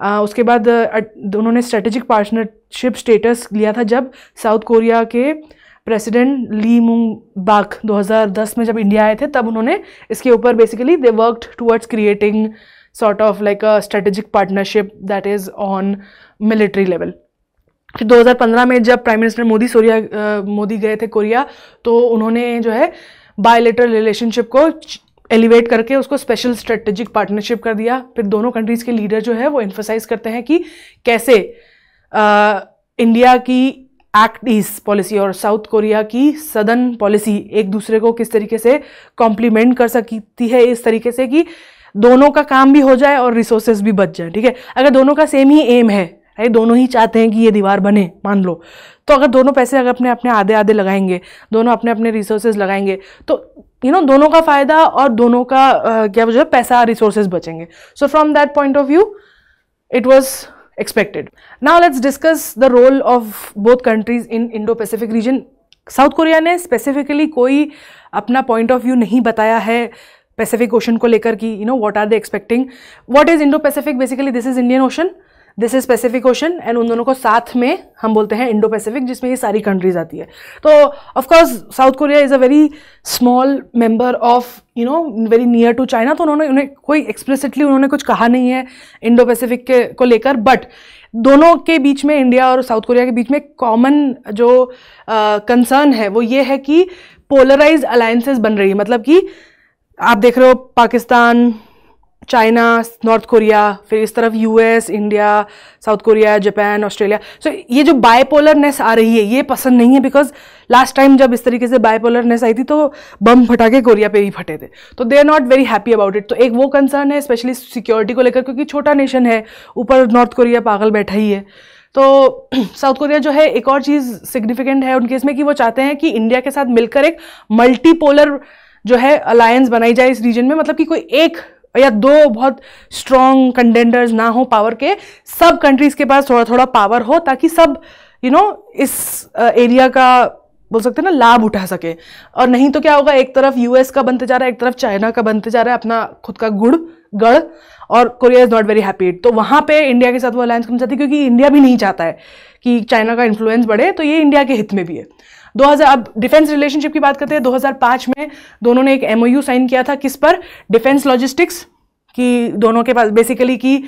उसके बाद उन्होंने स्ट्रेटेजिक पार्टनरशिप स्टेटस लिया था जब साउथ कोरिया के प्रेसिडेंट ली मुंग बाक 2010 में जब इंडिया आए थे, तब उन्होंने इसके ऊपर basically they worked towards creating sort of like a strategic partnership that is on military level. फिर 2015 में जब प्राइम मिनिस्टर मोदी गए थे कोरिया, तो उन्होंने जो है बायलैटरल रिलेशनशिप को एलिवेट करके उसको स्पेशल स्ट्रेटेजिक पार्टनरशिप कर दिया। फिर दोनों कंट्रीज़ के लीडर जो है वो एम्फोसाइज करते हैं कि कैसे इंडिया की एक्ट ईस्ट पॉलिसी और साउथ कोरिया की सदर्न पॉलिसी एक दूसरे को किस तरीके से कॉम्प्लीमेंट कर सकती है, इस तरीके से कि दोनों का काम भी हो जाए और रिसोर्सेज भी बच जाए। ठीक है, अगर दोनों का सेम ही एम है, दोनों ही चाहते हैं कि ये दीवार बने, मान लो, तो अगर दोनों पैसे अगर अपने अपने आधे आधे लगाएंगे, दोनों अपने अपने रिसोर्सेज लगाएंगे, तो दोनों का फायदा और दोनों का क्या जो है पैसा रिसोर्सेज बचेंगे। So from that point of view it was expected. Now let's discuss the role of both countries in Indo Pacific region. South Korea ने स्पेसिफिकली कोई अपना पॉइंट ऑफ व्यू नहीं बताया है पैसिफिक ओशन को लेकर कि what are they expecting. What is Indo Pacific? Basically this is Indian Ocean, this is Pacific Ocean, and उन दोनों को साथ में हम बोलते हैं इंडो पैसिफिक, जिसमें ये सारी कंट्रीज आती है। तो of course South Korea is a very small member of very near to China, तो उन्हें कोई एक्सप्लिसिटली उन्होंने कुछ कहा नहीं है इंडो पैसिफिक को लेकर, बट दोनों के बीच में, इंडिया और साउथ कोरिया के बीच में कॉमन जो कंसर्न है वो ये है कि पोलराइज अलायंसेस बन रही है। मतलब कि आप देख रहे हो पाकिस्तान, चाइना, नॉर्थ कोरिया, फिर इस तरफ US, India, South Korea, Japan, Australia. So ये जो बायपोलरनेस आ रही है ये पसंद नहीं है, बिकॉज लास्ट टाइम जब इस तरीके से बायपोलरनेस आई थी तो बम फटाके कोरिया पे ही फटे थे, तो they are not very happy about it. तो एक वो कंसर्न है स्पेशली सिक्योरिटी को लेकर, क्योंकि छोटा नेशन है, ऊपर नॉर्थ कोरिया पागल बैठा ही है। तो साउथ कोरिया जो है, एक और चीज़ सिग्निफिकेंट है उनके इसमें कि वो चाहते हैं कि इंडिया के साथ मिलकर एक मल्टीपोलर जो है अलायंस बनाई जाए इस रीजन में। मतलब कि कोई एक या दो बहुत स्ट्रॉन्ग कंटेंडर्स ना हो पावर के, सब कंट्रीज के पास थोड़ा थोड़ा पावर हो, ताकि सब इस एरिया का बोल सकते हैं ना लाभ उठा सके। और नहीं तो क्या होगा, एक तरफ यूएस का बनते जा रहा है, एक तरफ चाइना का बनते जा रहा है अपना खुद का गढ़, और Korea is not very happy. तो वहां पे इंडिया के साथ वो अलायंस करना चाहती है, क्योंकि इंडिया भी नहीं चाहता है कि चाइना का इन्फ्लुएंस बढ़े, तो ये इंडिया के हित में भी है। 2000 अब डिफेंस रिलेशनशिप की बात करते हैं। 2005 में दोनों ने एक MOU साइन किया था, किस पर? डिफेंस लॉजिस्टिक्स, कि दोनों के पास बेसिकली कि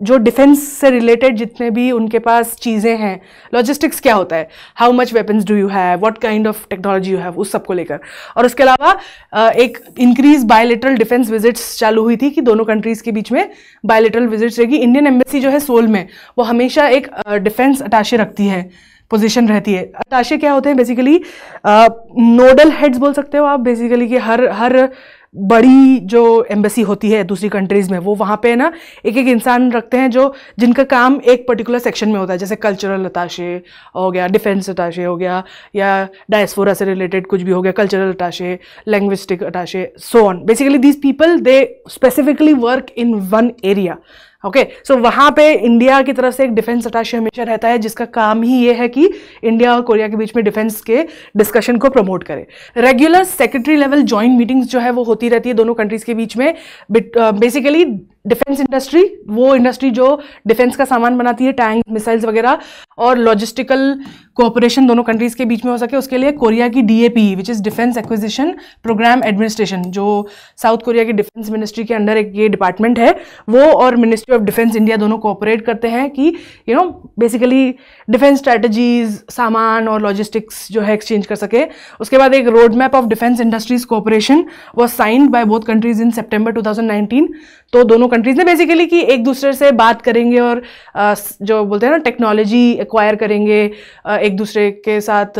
जो डिफेंस से रिलेटेड जितने भी उनके पास चीज़ें हैं, लॉजिस्टिक्स क्या होता है, how much weapons do you have, what kind of technology you have, उस सब को लेकर। और उसके अलावा एक इंक्रीज बायलैटरल डिफेंस विजिट्स चालू हुई थी कि दोनों कंट्रीज़ के बीच में बायलैटरल विजिट्स रहेगी। इंडियन एम्बेसी जो है सोल में, वो हमेशा एक डिफेंस अटाशे रखती है, पोजीशन रहती है। अटाशे क्या होते हैं? बेसिकली नोडल हेड्स बोल सकते हो आप, बेसिकली कि हर बड़ी जो एम्बेसी होती है दूसरी कंट्रीज़ में, वो वहाँ पे ना एक एक इंसान रखते हैं जो जिनका काम एक पर्टिकुलर सेक्शन में होता है, जैसे कल्चरल अटाशे हो गया, डिफेंस अटाशे हो गया, या डायस्पोरा से रिलेटेड कुछ भी हो गया, cultural attache, linguistic attache, so on. Basically these people they specifically work in one area. Okay, so वहाँ पे इंडिया की तरफ से एक डिफेंस अटाशे हमेशा रहता है, जिसका काम ही ये है कि इंडिया और कोरिया के बीच में डिफेंस के डिस्कशन को प्रमोट करे। Regular secretary level joint meetings जो है वो होती रहती है दोनों कंट्रीज के बीच में। बेसिकली डिफेंस इंडस्ट्री, वो इंडस्ट्री जो डिफेंस का सामान बनाती है, टैंक, मिसाइल्स वगैरह, और लॉजिस्टिकल कोऑपरेशन दोनों कंट्रीज के बीच में हो सके, उसके लिए कोरिया की DAP which is defence acquisition programme administration, जो साउथ कोरिया की डिफेंस मिनिस्ट्री के अंडर एक ये डिपार्टमेंट है, वो और मिनिस्ट्री ऑफ डिफेंस इंडिया दोनों कोऑपरेट करते हैं कि बेसिकली डिफेंस स्ट्रैटेजीज, सामान और लॉजिस्टिक्स जो है एक्सचेंज कर सके। उसके बाद एक road map of defence industries cooperation was signed by both countries in सितंबर 2019। तो दोनों कंट्रीज ने बेसिकली कि एक दूसरे से बात करेंगे और जो बोलते हैं ना टेक्नोलॉजी एक्वायर करेंगे एक दूसरे के साथ।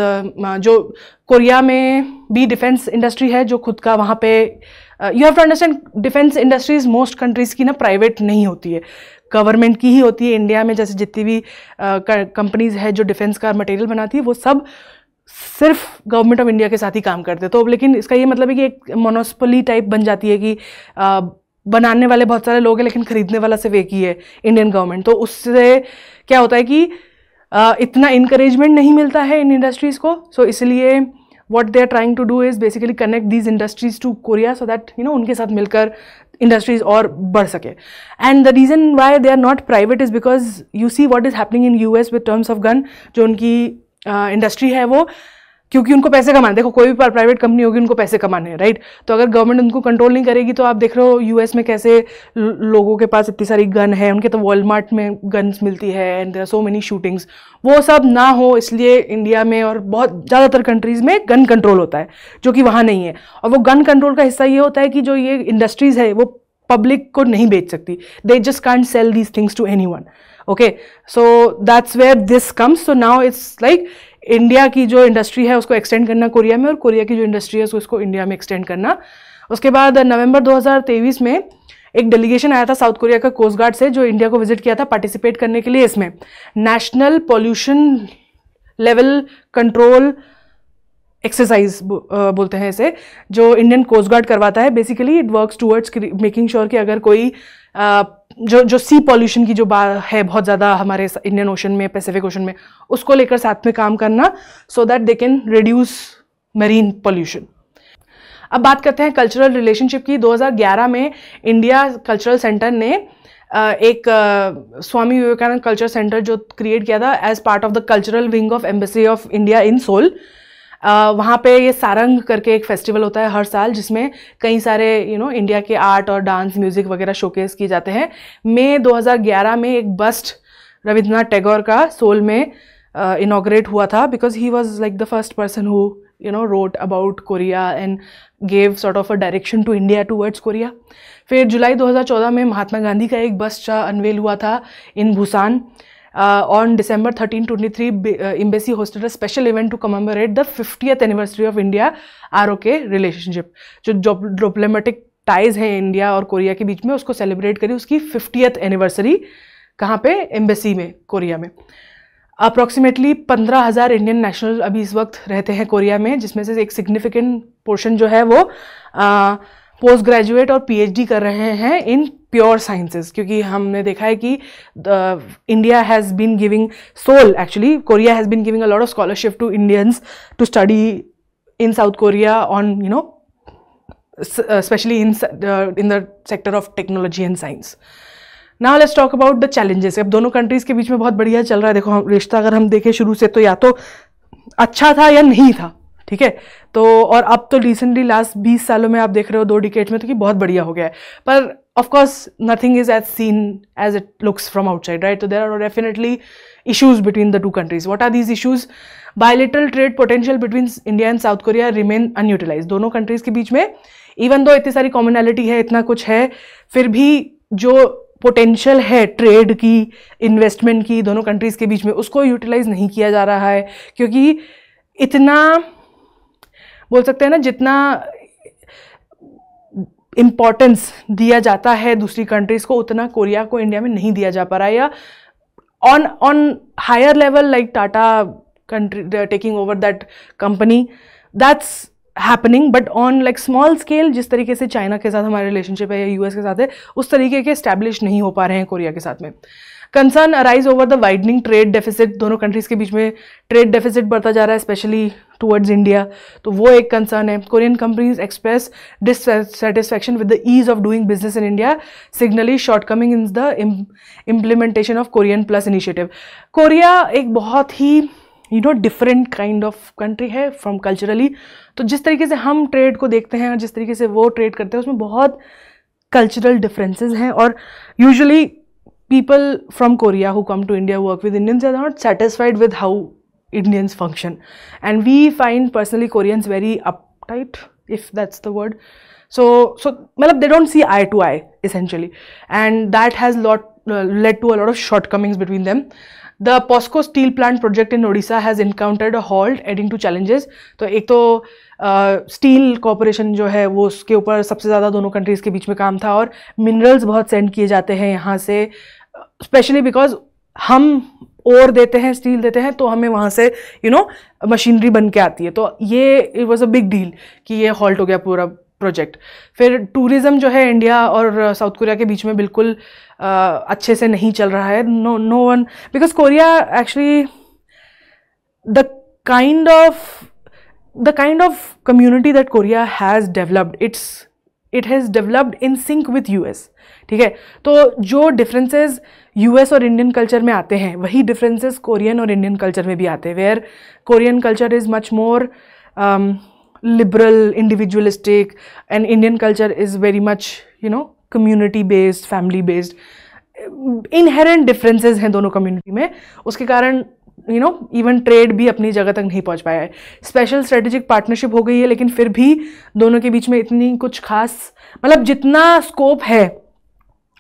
जो कोरिया में भी डिफेंस इंडस्ट्री है जो खुद का वहाँ पे, you have to understand defence industries most countries की ना प्राइवेट नहीं होती है, गवर्नमेंट की ही होती है। इंडिया में जैसे जितनी भी कंपनीज है जो डिफेंस का मटेरियल बनाती है वो सब सिर्फ गवर्नमेंट ऑफ इंडिया के साथ ही काम करते हैं। तो लेकिन इसका ये मतलब है कि एक मोनोस्पोली टाइप बन जाती है कि बनाने वाले बहुत सारे लोग हैं लेकिन खरीदने वाला सिर्फ एक ही है, इंडियन गवर्नमेंट। तो उससे क्या होता है कि इतना इनकरेजमेंट नहीं मिलता है इन इंडस्ट्रीज़ को। सो इसलिए what they are trying to do is basically connect these industries to Korea so that उनके साथ मिलकर इंडस्ट्रीज और बढ़ सके। And the reason why they are not private is because you see what is happening in US with terms of gun. जो उनकी industry है वो, क्योंकि उनको पैसे कमाने, देखो कोई भी प्राइवेट कंपनी होगी उनको पैसे कमाने हैं, राइट। तो अगर गवर्नमेंट उनको कंट्रोल नहीं करेगी तो आप देख रहे हो US में कैसे लोगों के पास इतनी सारी गन है, उनके तो वॉलमार्ट में गन्स मिलती है and there are so many shootings. वो सब ना हो इसलिए इंडिया में और बहुत ज़्यादातर कंट्रीज़ में गन कंट्रोल होता है जो कि वहाँ नहीं है। और वो गन कंट्रोल का हिस्सा ये होता है कि जो ये इंडस्ट्रीज़ है वो पब्लिक को नहीं बेच सकती, they just can't sell these things to anyone. Okay, so that's where this comes. So now it's like India की जो इंडस्ट्री है उसको एक्सटेंड करना कोरिया में, और कोरिया की जो इंडस्ट्री है उसको इंडिया में एक्सटेंड करना। उसके बाद नवंबर 2023 में एक डेलीगेशन आया था साउथ कोरिया का कोस्ट गार्ड से, जो इंडिया को विजिट किया था पार्टिसिपेट करने के लिए। इसमें national pollution level control exercise बोलते हैं इसे, जो इंडियन कोस्ट गार्ड करवाता है। Basically it works towards making sure कि अगर कोई जो सी पॉल्यूशन की जो बात है बहुत ज़्यादा हमारे इंडियन ओशन में, पैसिफिक ओशन में, उसको लेकर साथ में काम करना so that they can reduce marine pollution. अब बात करते हैं कल्चरल रिलेशनशिप की। 2011 में इंडिया कल्चरल सेंटर ने एक स्वामी विवेकानंद कल्चर सेंटर जो क्रिएट किया था as part of the cultural wing of embassy of India in Seoul. वहाँ पे ये सारंग करके एक फेस्टिवल होता है हर साल, जिसमें कई सारे इंडिया के आर्ट और डांस, म्यूज़िक वगैरह शोकेस किए जाते हैं। मई 2011 में एक बस्ट रविंद्रनाथ टैगोर का सोल में इनॉग्रेट हुआ था, because he was like the first person who wrote about Korea and gave sort of a direction to India towards Korea. फिर जुलाई 2014 में महात्मा गांधी का एक बस्ट अनवेल हुआ था इन भूसान। On December 1323, embassy hosted a special event to commemorate the 50th anniversary of India ROK relationship. जो diplomatic ties हैं India और Korea के बीच में, उसको सेलिब्रेट करी, उसकी 50th एनिवर्सरी। कहाँ पे? एम्बेसी में, कोरिया में। अप्रॉक्सीमेटली 15,000 इंडियन नेशनल अभी इस वक्त रहते हैं कोरिया में, जिसमें से एक सिग्निफिकेंट पोर्शन जो है वो पोस्ट ग्रेजुएट और PhD कर रहे हैं इन प्योर साइंसेस। क्योंकि हमने देखा है कि India has been giving actually Korea has been giving a lot of scholarship to Indians to study in South Korea on specially in the sector of technology and science. Now let's talk about the challenges. अब दोनों countries के बीच में बहुत बढ़िया चल रहा है। देखो रिश्ता अगर हम देखें शुरू से तो या तो अच्छा था या नहीं था, ठीक है। तो और अब तो रिसेंटली लास्ट 20 सालों में आप देख रहे हो, 2 डिकेड में, तो कि बहुत बढ़िया हो गया है। पर of course nothing is as seen as it looks from outside, right. तो there are definitely issues between the 2 countries. What are these issues? Bilateral trade potential between India and South Korea remain unutilised. दोनों countries के बीच में even though इतनी सारी commonality है, इतना कुछ है, फिर भी जो पोटेंशियल है ट्रेड की, इन्वेस्टमेंट की दोनों कंट्रीज़ के बीच में, उसको यूटिलाइज नहीं किया जा रहा है। क्योंकि इतना बोल सकते हैं ना, जितना इम्पोर्टेंस दिया जाता है दूसरी कंट्रीज़ को, उतना कोरिया को इंडिया में नहीं दिया जा पा रहा है। या on higher level like Tata country taking over that company, that's happening, but on like small scale जिस तरीके से चाइना के साथ हमारे रिलेशनशिप है या यूएस के साथ है, उस तरीके के स्टैब्लिश नहीं हो पा रहे हैं कोरिया के साथ में। Concern arise over the widening trade deficit, दोनों कंट्रीज के बीच में ट्रेड डेफिसिट बढ़ता जा रहा है, स्पेशली टुवर्ड्स इंडिया, तो वो एक कंसर्न है। Korean companies express dissatisfaction with the ease of doing business in India, signally shortcoming in the implementation of Korean plus initiative. Korea एक बहुत ही डिफरेंट काइंड ऑफ कंट्री है फ्रॉम कल्चरली, तो जिस तरीके से हम ट्रेड को देखते हैं और जिस तरीके से वो ट्रेड करते हैं उसमें बहुत कल्चरल डिफरेंसेस हैं, और usually people from Korea who come to India work with Indians are not satisfied with how Indians function, and we find personally Koreans very uptight, if that's the word. So they don't see eye to eye essentially, and that has led to a lot of shortcomings between them. The POSCO steel plant project in Odisha has encountered a halt, adding to challenges. तो एक तो steel corporation जो है वो उसके ऊपर सबसे ज़्यादा दोनों कंट्रीज़ के बीच में काम था, और मिनरल्स बहुत सेंड किए जाते हैं यहाँ से, स्पेशली बिकॉज हम ओर देते हैं, स्टील देते हैं, तो हमें वहाँ से मशीनरी बन के आती है, तो ये it was a big deal कि ये हॉल्ट हो गया पूरा प्रोजेक्ट। फिर टूरिज़्म जो है इंडिया और साउथ कोरिया के बीच में बिल्कुल अच्छे से नहीं चल रहा है। No one, because Korea actually the kind of community that Korea has developed, it has developed in sync with US, ठीक है। तो जो डिफरेंसेस यूएस और इंडियन कल्चर में आते हैं वही डिफरेंसेस कोरियन और इंडियन कल्चर में भी आते हैं, where Korean culture is much more liberal, individualistic, and Indian culture is very much community based, family based. Inherent differences हैं दोनों community में, उसके कारण इवन ट्रेड भी अपनी जगह तक नहीं पहुंच पाया है। स्पेशल स्ट्रेटेजिक पार्टनरशिप हो गई है, लेकिन फिर भी दोनों के बीच में इतनी कुछ खास, मतलब जितना स्कोप है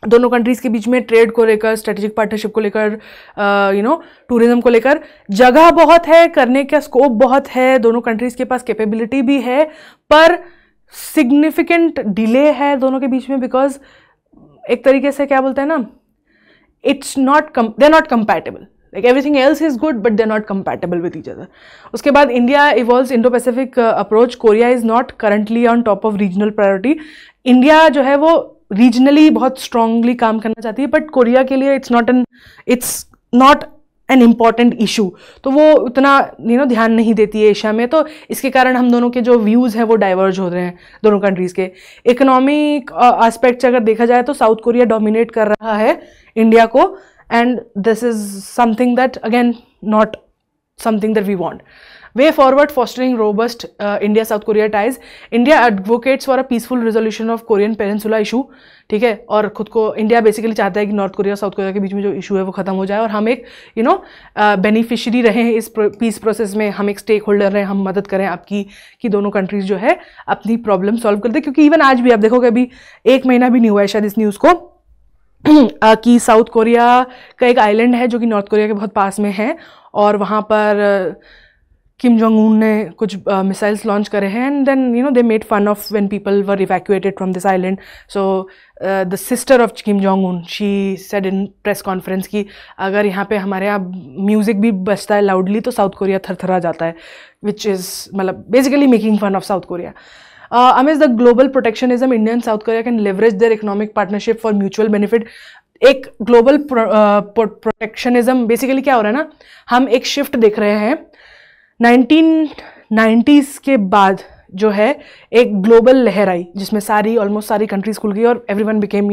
दोनों कंट्रीज़ के बीच में ट्रेड को लेकर, स्ट्रेटेजिक पार्टनरशिप को लेकर, टूरिज्म को लेकर, जगह बहुत है, करने का स्कोप बहुत है, दोनों कंट्रीज़ के पास कैपेबिलिटी भी है, पर सिग्निफिकेंट डिले है दोनों के बीच में, बिकॉज एक तरीके से क्या बोलते हैं ना, they are not compatible, like everything else is good but they are not compatible with each other. उसके बाद India evolves Indo Pacific approach, Korea is not currently on top of regional priority. India जो है वो regionally बहुत strongly काम करना चाहती है, बट कोरिया के लिए it's not an important issue, तो वो उतना ध्यान नहीं देती है एशिया में, तो इसके कारण हम दोनों के जो व्यूज़ हैं वो डाइवर्ज हो रहे हैं दोनों कंट्रीज़ के। इकोनॉमिक एस्पेक्ट्स अगर देखा जाए तो साउथ कोरिया डोमिनेट कर रहा है इंडिया को, and this is something that again not something that we want. Way forward, fostering robust India-South Korea ties. India advocates for a peaceful resolution of Korean Peninsula issue, ठीक है, और खुद को India basically चाहता है कि north Korea और South Korea के बीच में जो इशू है वो खत्म हो जाए, और हम एक बेनिफिशियरी रहे हैं इस पीस प्रोसेस में, हम एक स्टेक होल्डर रहें, हम मदद करें आपकी कि दोनों कंट्रीज जो है अपनी प्रॉब्लम सॉल्व कर दे। क्योंकि इवन आज भी आप देखोगे, अभी 1 महीना भी नहीं हुआ है शायद इस न्यूज़ को, कि साउथ कोरिया का एक आइलैंड है जो कि नॉर्थ कोरिया के बहुत पास में है, और वहाँ पर किम जोंग उन ने कुछ मिसाइल्स लॉन्च करे हैं, and then they made fun of when people were evacuated from this island. So the sister of Kim Jong Un, she said in press conference कि अगर यहाँ पे हमारे यहाँ म्यूज़िक भी बजता है लाउडली तो साउथ कोरिया थरथरा जाता है, विच इज़ मतलब basically making fun of South Korea. Amidst the global protectionism, India and South Korea can leverage their economic partnership for mutual benefit. एक ग्लोबल प्रोटेक्शनिज्म बेसिकली क्या हो रहा है ना, हम एक शिफ्ट देख रहे हैं 1990s के बाद, जो है एक ग्लोबल लहर आई जिसमें ऑलमोस्ट सारी कंट्रीज खुल गई और everyone became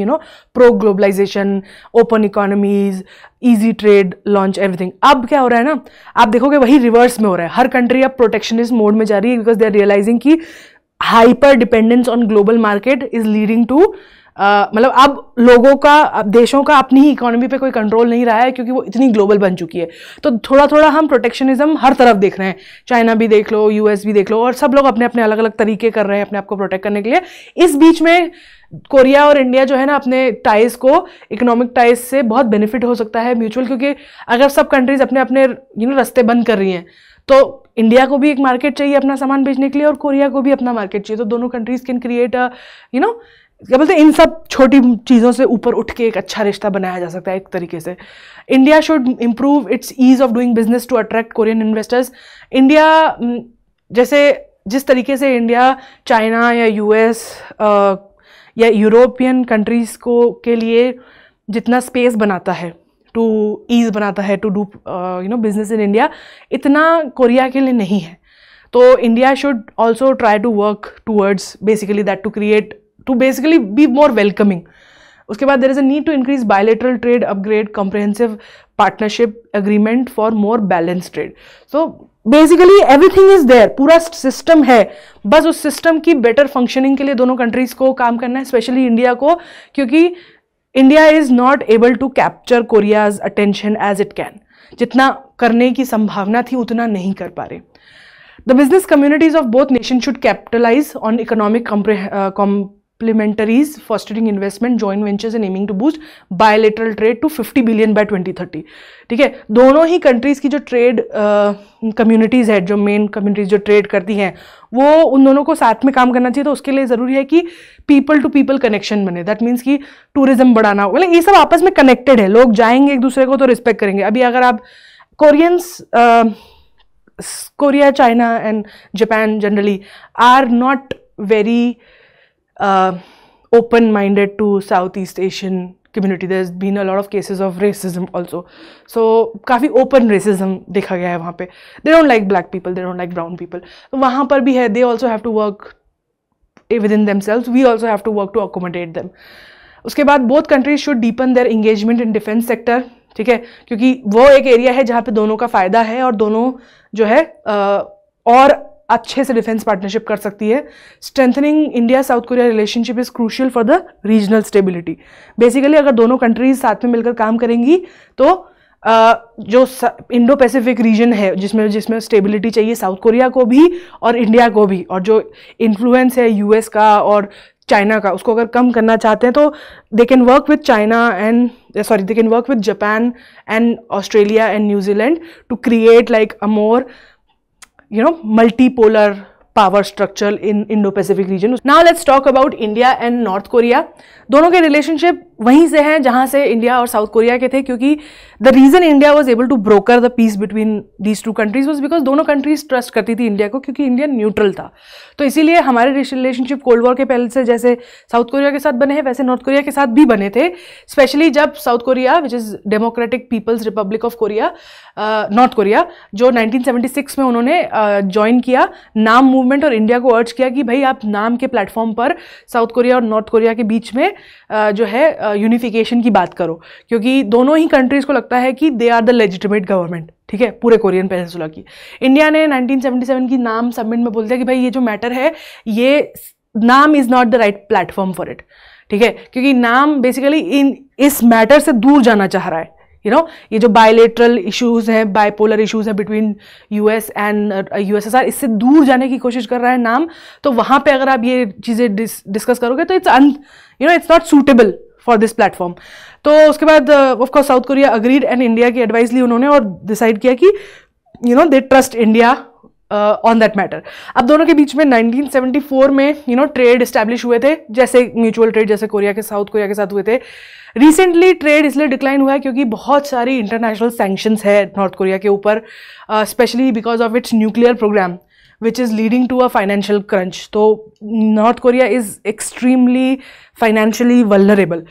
pro globalization, open economies, easy trade launch, everything. अब क्या हो रहा है ना, आप देखोगे वही रिवर्स में हो रहा है, हर कंट्री अब प्रोटेक्शनिस्ट मोड में जा रही है, बिकॉज दे आर रियलाइजिंग कि hyper dependence on global market is leading to मतलब अब लोगों का, अब देशों का अपनी ही इकोनॉमी पे कोई कंट्रोल नहीं रहा है, क्योंकि वो इतनी ग्लोबल बन चुकी है। तो थोड़ा थोड़ा हम प्रोटेक्शनिज्म हर तरफ देख रहे हैं, चाइना भी देख लो, यूएस भी देख लो, और सब लोग अपने अपने अलग अलग तरीके कर रहे हैं अपने आप को प्रोटेक्ट करने के लिए। इस बीच में कोरिया और इंडिया जो है ना, अपने टाइज को, इकोनॉमिक टाइज से बहुत बेनिफिट हो सकता है म्यूचुअल, क्योंकि अगर सब कंट्रीज अपने अपने रास्ते बंद कर रही हैं तो इंडिया को भी एक मार्केट चाहिए अपना सामान बेचने के लिए, और कोरिया को भी अपना मार्केट चाहिए, तो दोनों कंट्रीज कैन क्रिएट क्या बोलते हैं, इन सब छोटी चीज़ों से ऊपर उठ के एक अच्छा रिश्ता बनाया जा सकता है एक तरीके से। India should improve its ease of doing business to attract Korean investors. India जैसे जिस तरीके से इंडिया चाइना या यूएस या यूरोपियन कंट्रीज़ को के लिए जितना स्पेस बनाता है, टू ईज बनाता है to do business in India, इतना कोरिया के लिए नहीं है। तो India should also try to work towards basically that, to create, to basically be more welcoming. उसके बाद there is a need to increase bilateral trade, upgrade comprehensive partnership agreement for more balance trade. So basically everything is there, पूरा system है, बस उस system की better functioning के लिए दोनों कंट्रीज को काम करना है, स्पेशली इंडिया को, क्योंकि India is not able to capture Korea's attention as it can. जितना करने की संभावना थी उतना नहीं कर पा रहे। The business communities of both nation should capitalize on economic complementaries, fostering investment, joint ventures and aiming to boost bilateral trade to 50 billion by 2030। ठीक है, दोनों ही कंट्रीज की जो ट्रेड कम्युनिटीज़ है, जो मेन कम्युनिटीज जो ट्रेड करती हैं, वो उन दोनों को साथ में काम करना चाहिए। तो उसके लिए ज़रूरी है कि पीपल टू पीपल कनेक्शन बने। दैट मीन्स कि टूरिज्म बढ़ाना, मतलब ये सब आपस में कनेक्टेड है, लोग जाएंगे एक दूसरे को तो रिस्पेक्ट करेंगे। अभी अगर आप Korea, China and Japan generally are not very open-minded to Southeast Asian community. There's been a lot of cases of racism also. So काफ़ी open racism देखा गया है वहाँ पे। They don't like black people, they don't like brown people. तो वहाँ पर भी है, they also have to work within themselves. We also have to work to accommodate them. उसके बाद both countries should deepen their engagement in defense sector. ठीक है, क्योंकि वो एक एरिया है जहाँ पे दोनों का फ़ायदा है और दोनों जो है और अच्छे से डिफेंस पार्टनरशिप कर सकती है। Strengthening India South Korea relationship is crucial for the regional stability. Basically अगर दोनों कंट्रीज साथ में मिलकर काम करेंगी तो जो इंडो पैसिफिक रीजन है, जिसमें स्टेबिलिटी चाहिए साउथ कोरिया को भी और इंडिया को भी, और जो इन्फ्लुएंस है यूएस का और चाइना का, उसको अगर कम करना चाहते हैं तो they can work with China and they can work with Japan and Australia and New Zealand to create like a more multipolar power structure in Indo-Pacific region. Now let's talk about India and North Korea. दोनों के relationship वहीं से हैं जहाँ से India और South Korea के थे, क्योंकि the reason India was able to broker the peace between these two countries was because दोनों कंट्रीज ट्रस्ट करती थी इंडिया को, क्योंकि इंडिया न्यूट्रल था। तो इसीलिए हमारे रिलेशनशिप कोल्ड वॉर के पहले से जैसे साउथ कोरिया के साथ बने हैं वैसे नॉर्थ कोरिया के साथ भी बने थे। स्पेशली जब South Korea which is Democratic People's Republic of Korea, North Korea, जो 1976 में उन्होंने ज्वाइन किया नाम मूवमेंट और इंडिया को अर्ज किया कि भाई आप नाम के प्लेटफॉर्म पर साउथ कोरिया और नॉर्थ कोरिया के बीच में जो है यूनिफिकेशन की बात करो, क्योंकि दोनों ही कंट्रीज को लगता है कि they are the legitimate government. ठीक है, पूरे कोरियन पेनिनसुला की। इंडिया ने 1977 की नाम सबमिट में बोलते हैं कि भाई ये जो मैटर है, ये नाम is not the right platform for it. ठीक है, क्योंकि नाम बेसिकली इस मैटर से दूर जाना चाह रहा है। ये जो बायलेटरल इश्यूज हैं, बाइपोलर इश्यूज हैं बिटवीन यूएस एंड यूएसएसआर, इससे दूर जाने की कोशिश कर रहा है नाम। तो वहाँ पे अगर आप ये चीज़ें डिस्कस करोगे तो it's not suitable for this platform. तो उसके बाद of course south Korea agreed and India की एडवाइस ली उन्होंने और डिसाइड किया कि they trust India on that matter. अब दोनों के बीच में 1974 में ट्रेड इस्टेब्लिश हुए थे, जैसे म्यूचुअल ट्रेड जैसे कोरिया के साउथ कोरिया के साथ हुए थे। रिसेंटली ट्रेड इसलिए डिक्लाइन हुआ है क्योंकि बहुत सारी इंटरनेशनल सैंक्शंस है नॉर्थ कोरिया के ऊपर, specially because of its nuclear programme which is leading to a financial crunch. तो North Korea is extremely financially vulnerable.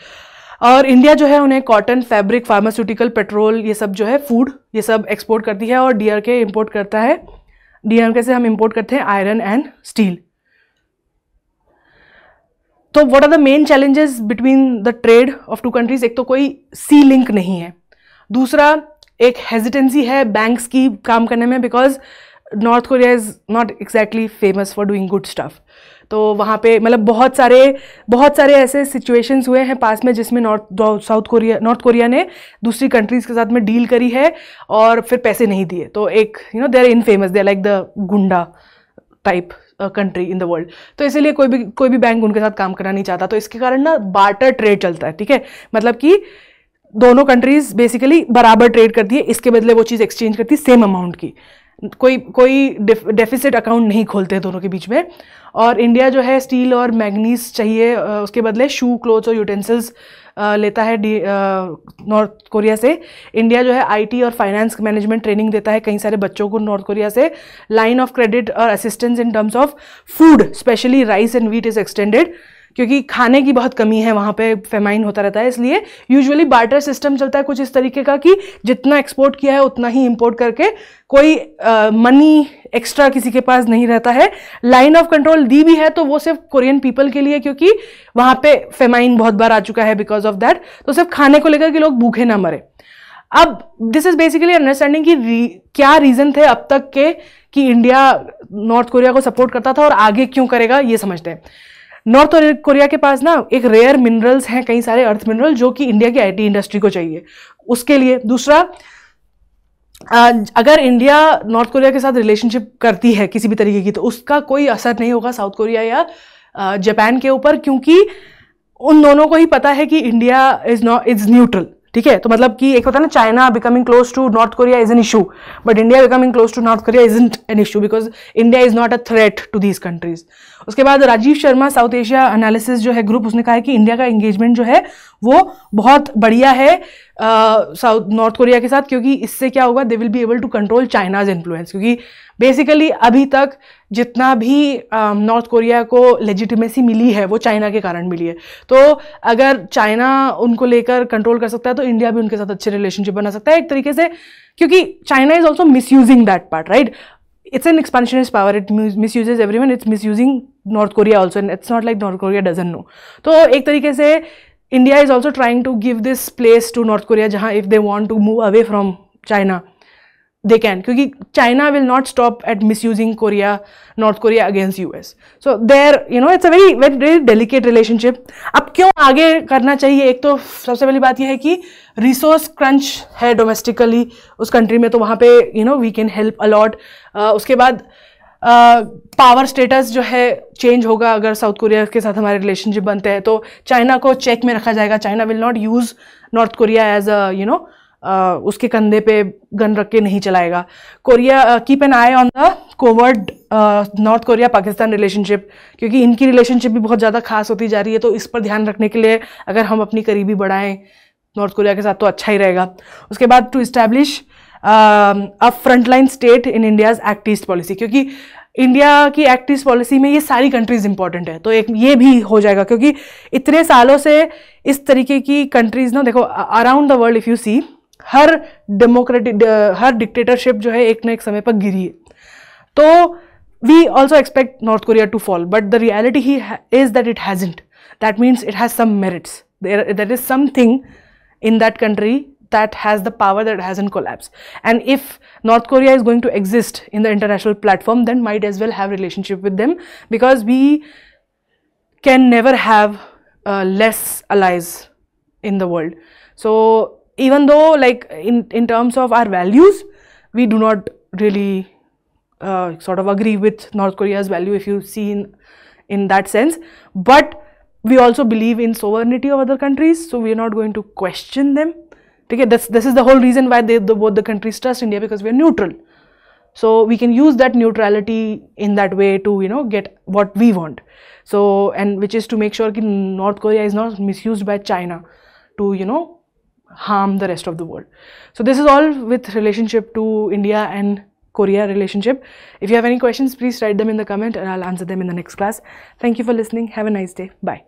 और इंडिया जो है उन्हें कॉटन, फैब्रिक, फार्मास्यूटिकल, पेट्रोल, ये सब जो है फूड, ये सब एक्सपोर्ट करती है और डीआरके इंपोर्ट करता है। डीआरके से हम इंपोर्ट करते हैं आयरन एंड स्टील। तो what are the main challenges between the trade of two countries? एक तो कोई सी लिंक नहीं है, दूसरा एक हेजिटेंसी है बैंक्स की काम करने में, because north Korea is not exactly famous for doing good stuff. तो वहाँ पे मतलब बहुत सारे ऐसे सिचुएशंस हुए हैं पास में जिसमें नॉर्थ कोरिया ने दूसरी कंट्रीज़ के साथ में डील करी है और फिर पैसे नहीं दिए। तो एक they are infamous, they are like the गुंडा type country in the world. तो इसीलिए कोई भी बैंक उनके साथ काम करना नहीं चाहता। तो इसके कारण ना बार्टर ट्रेड चलता है। ठीक है, मतलब कि दोनों कंट्रीज बेसिकली बराबर ट्रेड करती है, इसके बदले वो चीज़ एक्सचेंज करती है सेम अमाउंट की। कोई डेफिसिट अकाउंट नहीं खोलते दोनों के बीच में। और इंडिया जो है स्टील और मैग्नीज चाहिए, उसके बदले शू, क्लोथ्स और यूटेंसिल्स लेता है नॉर्थ कोरिया से। इंडिया जो है आईटी और फाइनेंस मैनेजमेंट ट्रेनिंग देता है कई सारे बच्चों को नॉर्थ कोरिया से। लाइन ऑफ क्रेडिट और assistance in terms of food, specially rice and wheat is extended, क्योंकि खाने की बहुत कमी है वहाँ पे, फेमाइन होता रहता है, इसलिए यूजुअली बार्टर सिस्टम चलता है कुछ इस तरीके का कि जितना एक्सपोर्ट किया है उतना ही इंपोर्ट करके, कोई मनी एक्स्ट्रा किसी के पास नहीं रहता है। लाइन ऑफ कंट्रोल दी भी है तो वो सिर्फ कोरियन पीपल के लिए, क्योंकि वहाँ पे फेमाइन बहुत बार आ चुका है बिकॉज ऑफ दैट, तो सिर्फ खाने को लेकर कि लोग भूखे ना मरे। अब दिस इज बेसिकली अंडरस्टैंडिंग कि क्या रीजन थे अब तक के कि इंडिया नॉर्थ कोरिया को सपोर्ट करता था और आगे क्यों करेगा, ये समझते हैं। नॉर्थ कोरिया के पास ना एक रेयर मिनरल्स हैं, कई सारे अर्थ मिनरल, जो कि इंडिया की आईटी इंडस्ट्री को चाहिए उसके लिए। दूसरा, अगर इंडिया नॉर्थ कोरिया के साथ रिलेशनशिप करती है किसी भी तरीके की, तो उसका कोई असर नहीं होगा साउथ कोरिया या जापान के ऊपर, क्योंकि उन दोनों को ही पता है कि इंडिया इज न्यूट्रल। ठीक है, तो मतलब कि एक होता है ना, China becoming close to North Korea is an issue, but India becoming close to North Korea isn't an issue because India is not a threat to these countries. उसके बाद Rajiv Sharma, South Asia analysis जो है group, उसने कहा है कि India का engagement जो है वो बहुत बढ़िया है नॉर्थ कोरिया के साथ, क्योंकि इससे क्या होगा, they will be able to control China's influence. क्योंकि बेसिकली अभी तक जितना भी नॉर्थ कोरिया को लेजिटिमेसी मिली है वो चाइना के कारण मिली है, तो अगर चाइना उनको लेकर कंट्रोल कर सकता है तो इंडिया भी उनके साथ अच्छे रिलेशनशिप बना सकता है एक तरीके से, क्योंकि China is also misusing that part, right? It's an expansionist power. It misuses everyone. It's misusing North Korea also, and it's not like North Korea doesn't know. तो एक तरीके से India is also trying to give this place to North Korea, जहाँ if they want to move away from China, they can, क्योंकि China will not stop at misusing North Korea against US. So there, it's a very very delicate relationship. अब क्यों आगे करना चाहिए? एक तो सबसे पहली बात यह है कि रिसोर्स क्रंच है डोमेस्टिकली उस कंट्री में, तो वहाँ पे वी कैन हेल्प अलॉट। उसके बाद पावर स्टेटस जो है चेंज होगा अगर साउथ कोरिया के साथ हमारे रिलेशनशिप बनते हैं, तो चाइना को चेक में रखा जाएगा। China will not use North Korea as उसके कंधे पे गन रख के नहीं चलाएगा। Korea keep an eye on the covert North Korea Pakistan relationship, क्योंकि इनकी रिलेशनशिप भी बहुत ज़्यादा खास होती जा रही है, तो इस पर ध्यान रखने के लिए अगर हम अपनी करीबी बढ़ाएं नॉर्थ कोरिया के साथ तो अच्छा ही रहेगा। उसके बाद to establish a frontline state in India's act east policy, क्योंकि इंडिया की एक्ट ईस्ट पॉलिसी में ये सारी कंट्रीज इंपॉर्टेंट है, तो एक ये भी हो जाएगा, क्योंकि इतने सालों से इस तरीके की कंट्रीज ना, देखो around the world if you see, हर डिक्टेटरशिप जो है एक ना एक समय पर गिरी है। तो we also expect North Korea to fall, but the reality ही is that it hasn't. That means it has some merits, there is something in that country that has the power that hasn't collapsed. And if North Korea is going to exist in the international platform, then might as well have relationship with them, because we can never have less allies in the world. So even though like in terms of our values, we do not really sort of agree with North Korea's value if you see in that sense, but we also believe in sovereignty of other countries, so we are not going to question them. Okay, this is the whole reason why both the countries trust India, because we are neutral. So we can use that neutrality in that way to get what we want. So, and which is to make sure that North Korea is not misused by China to harm the rest of the world. So this is all with relationship to India and Korea relationship. If you have any questions, please write them in the comment and I'll answer them in the next class. Thank you for listening. Have a nice day. Bye.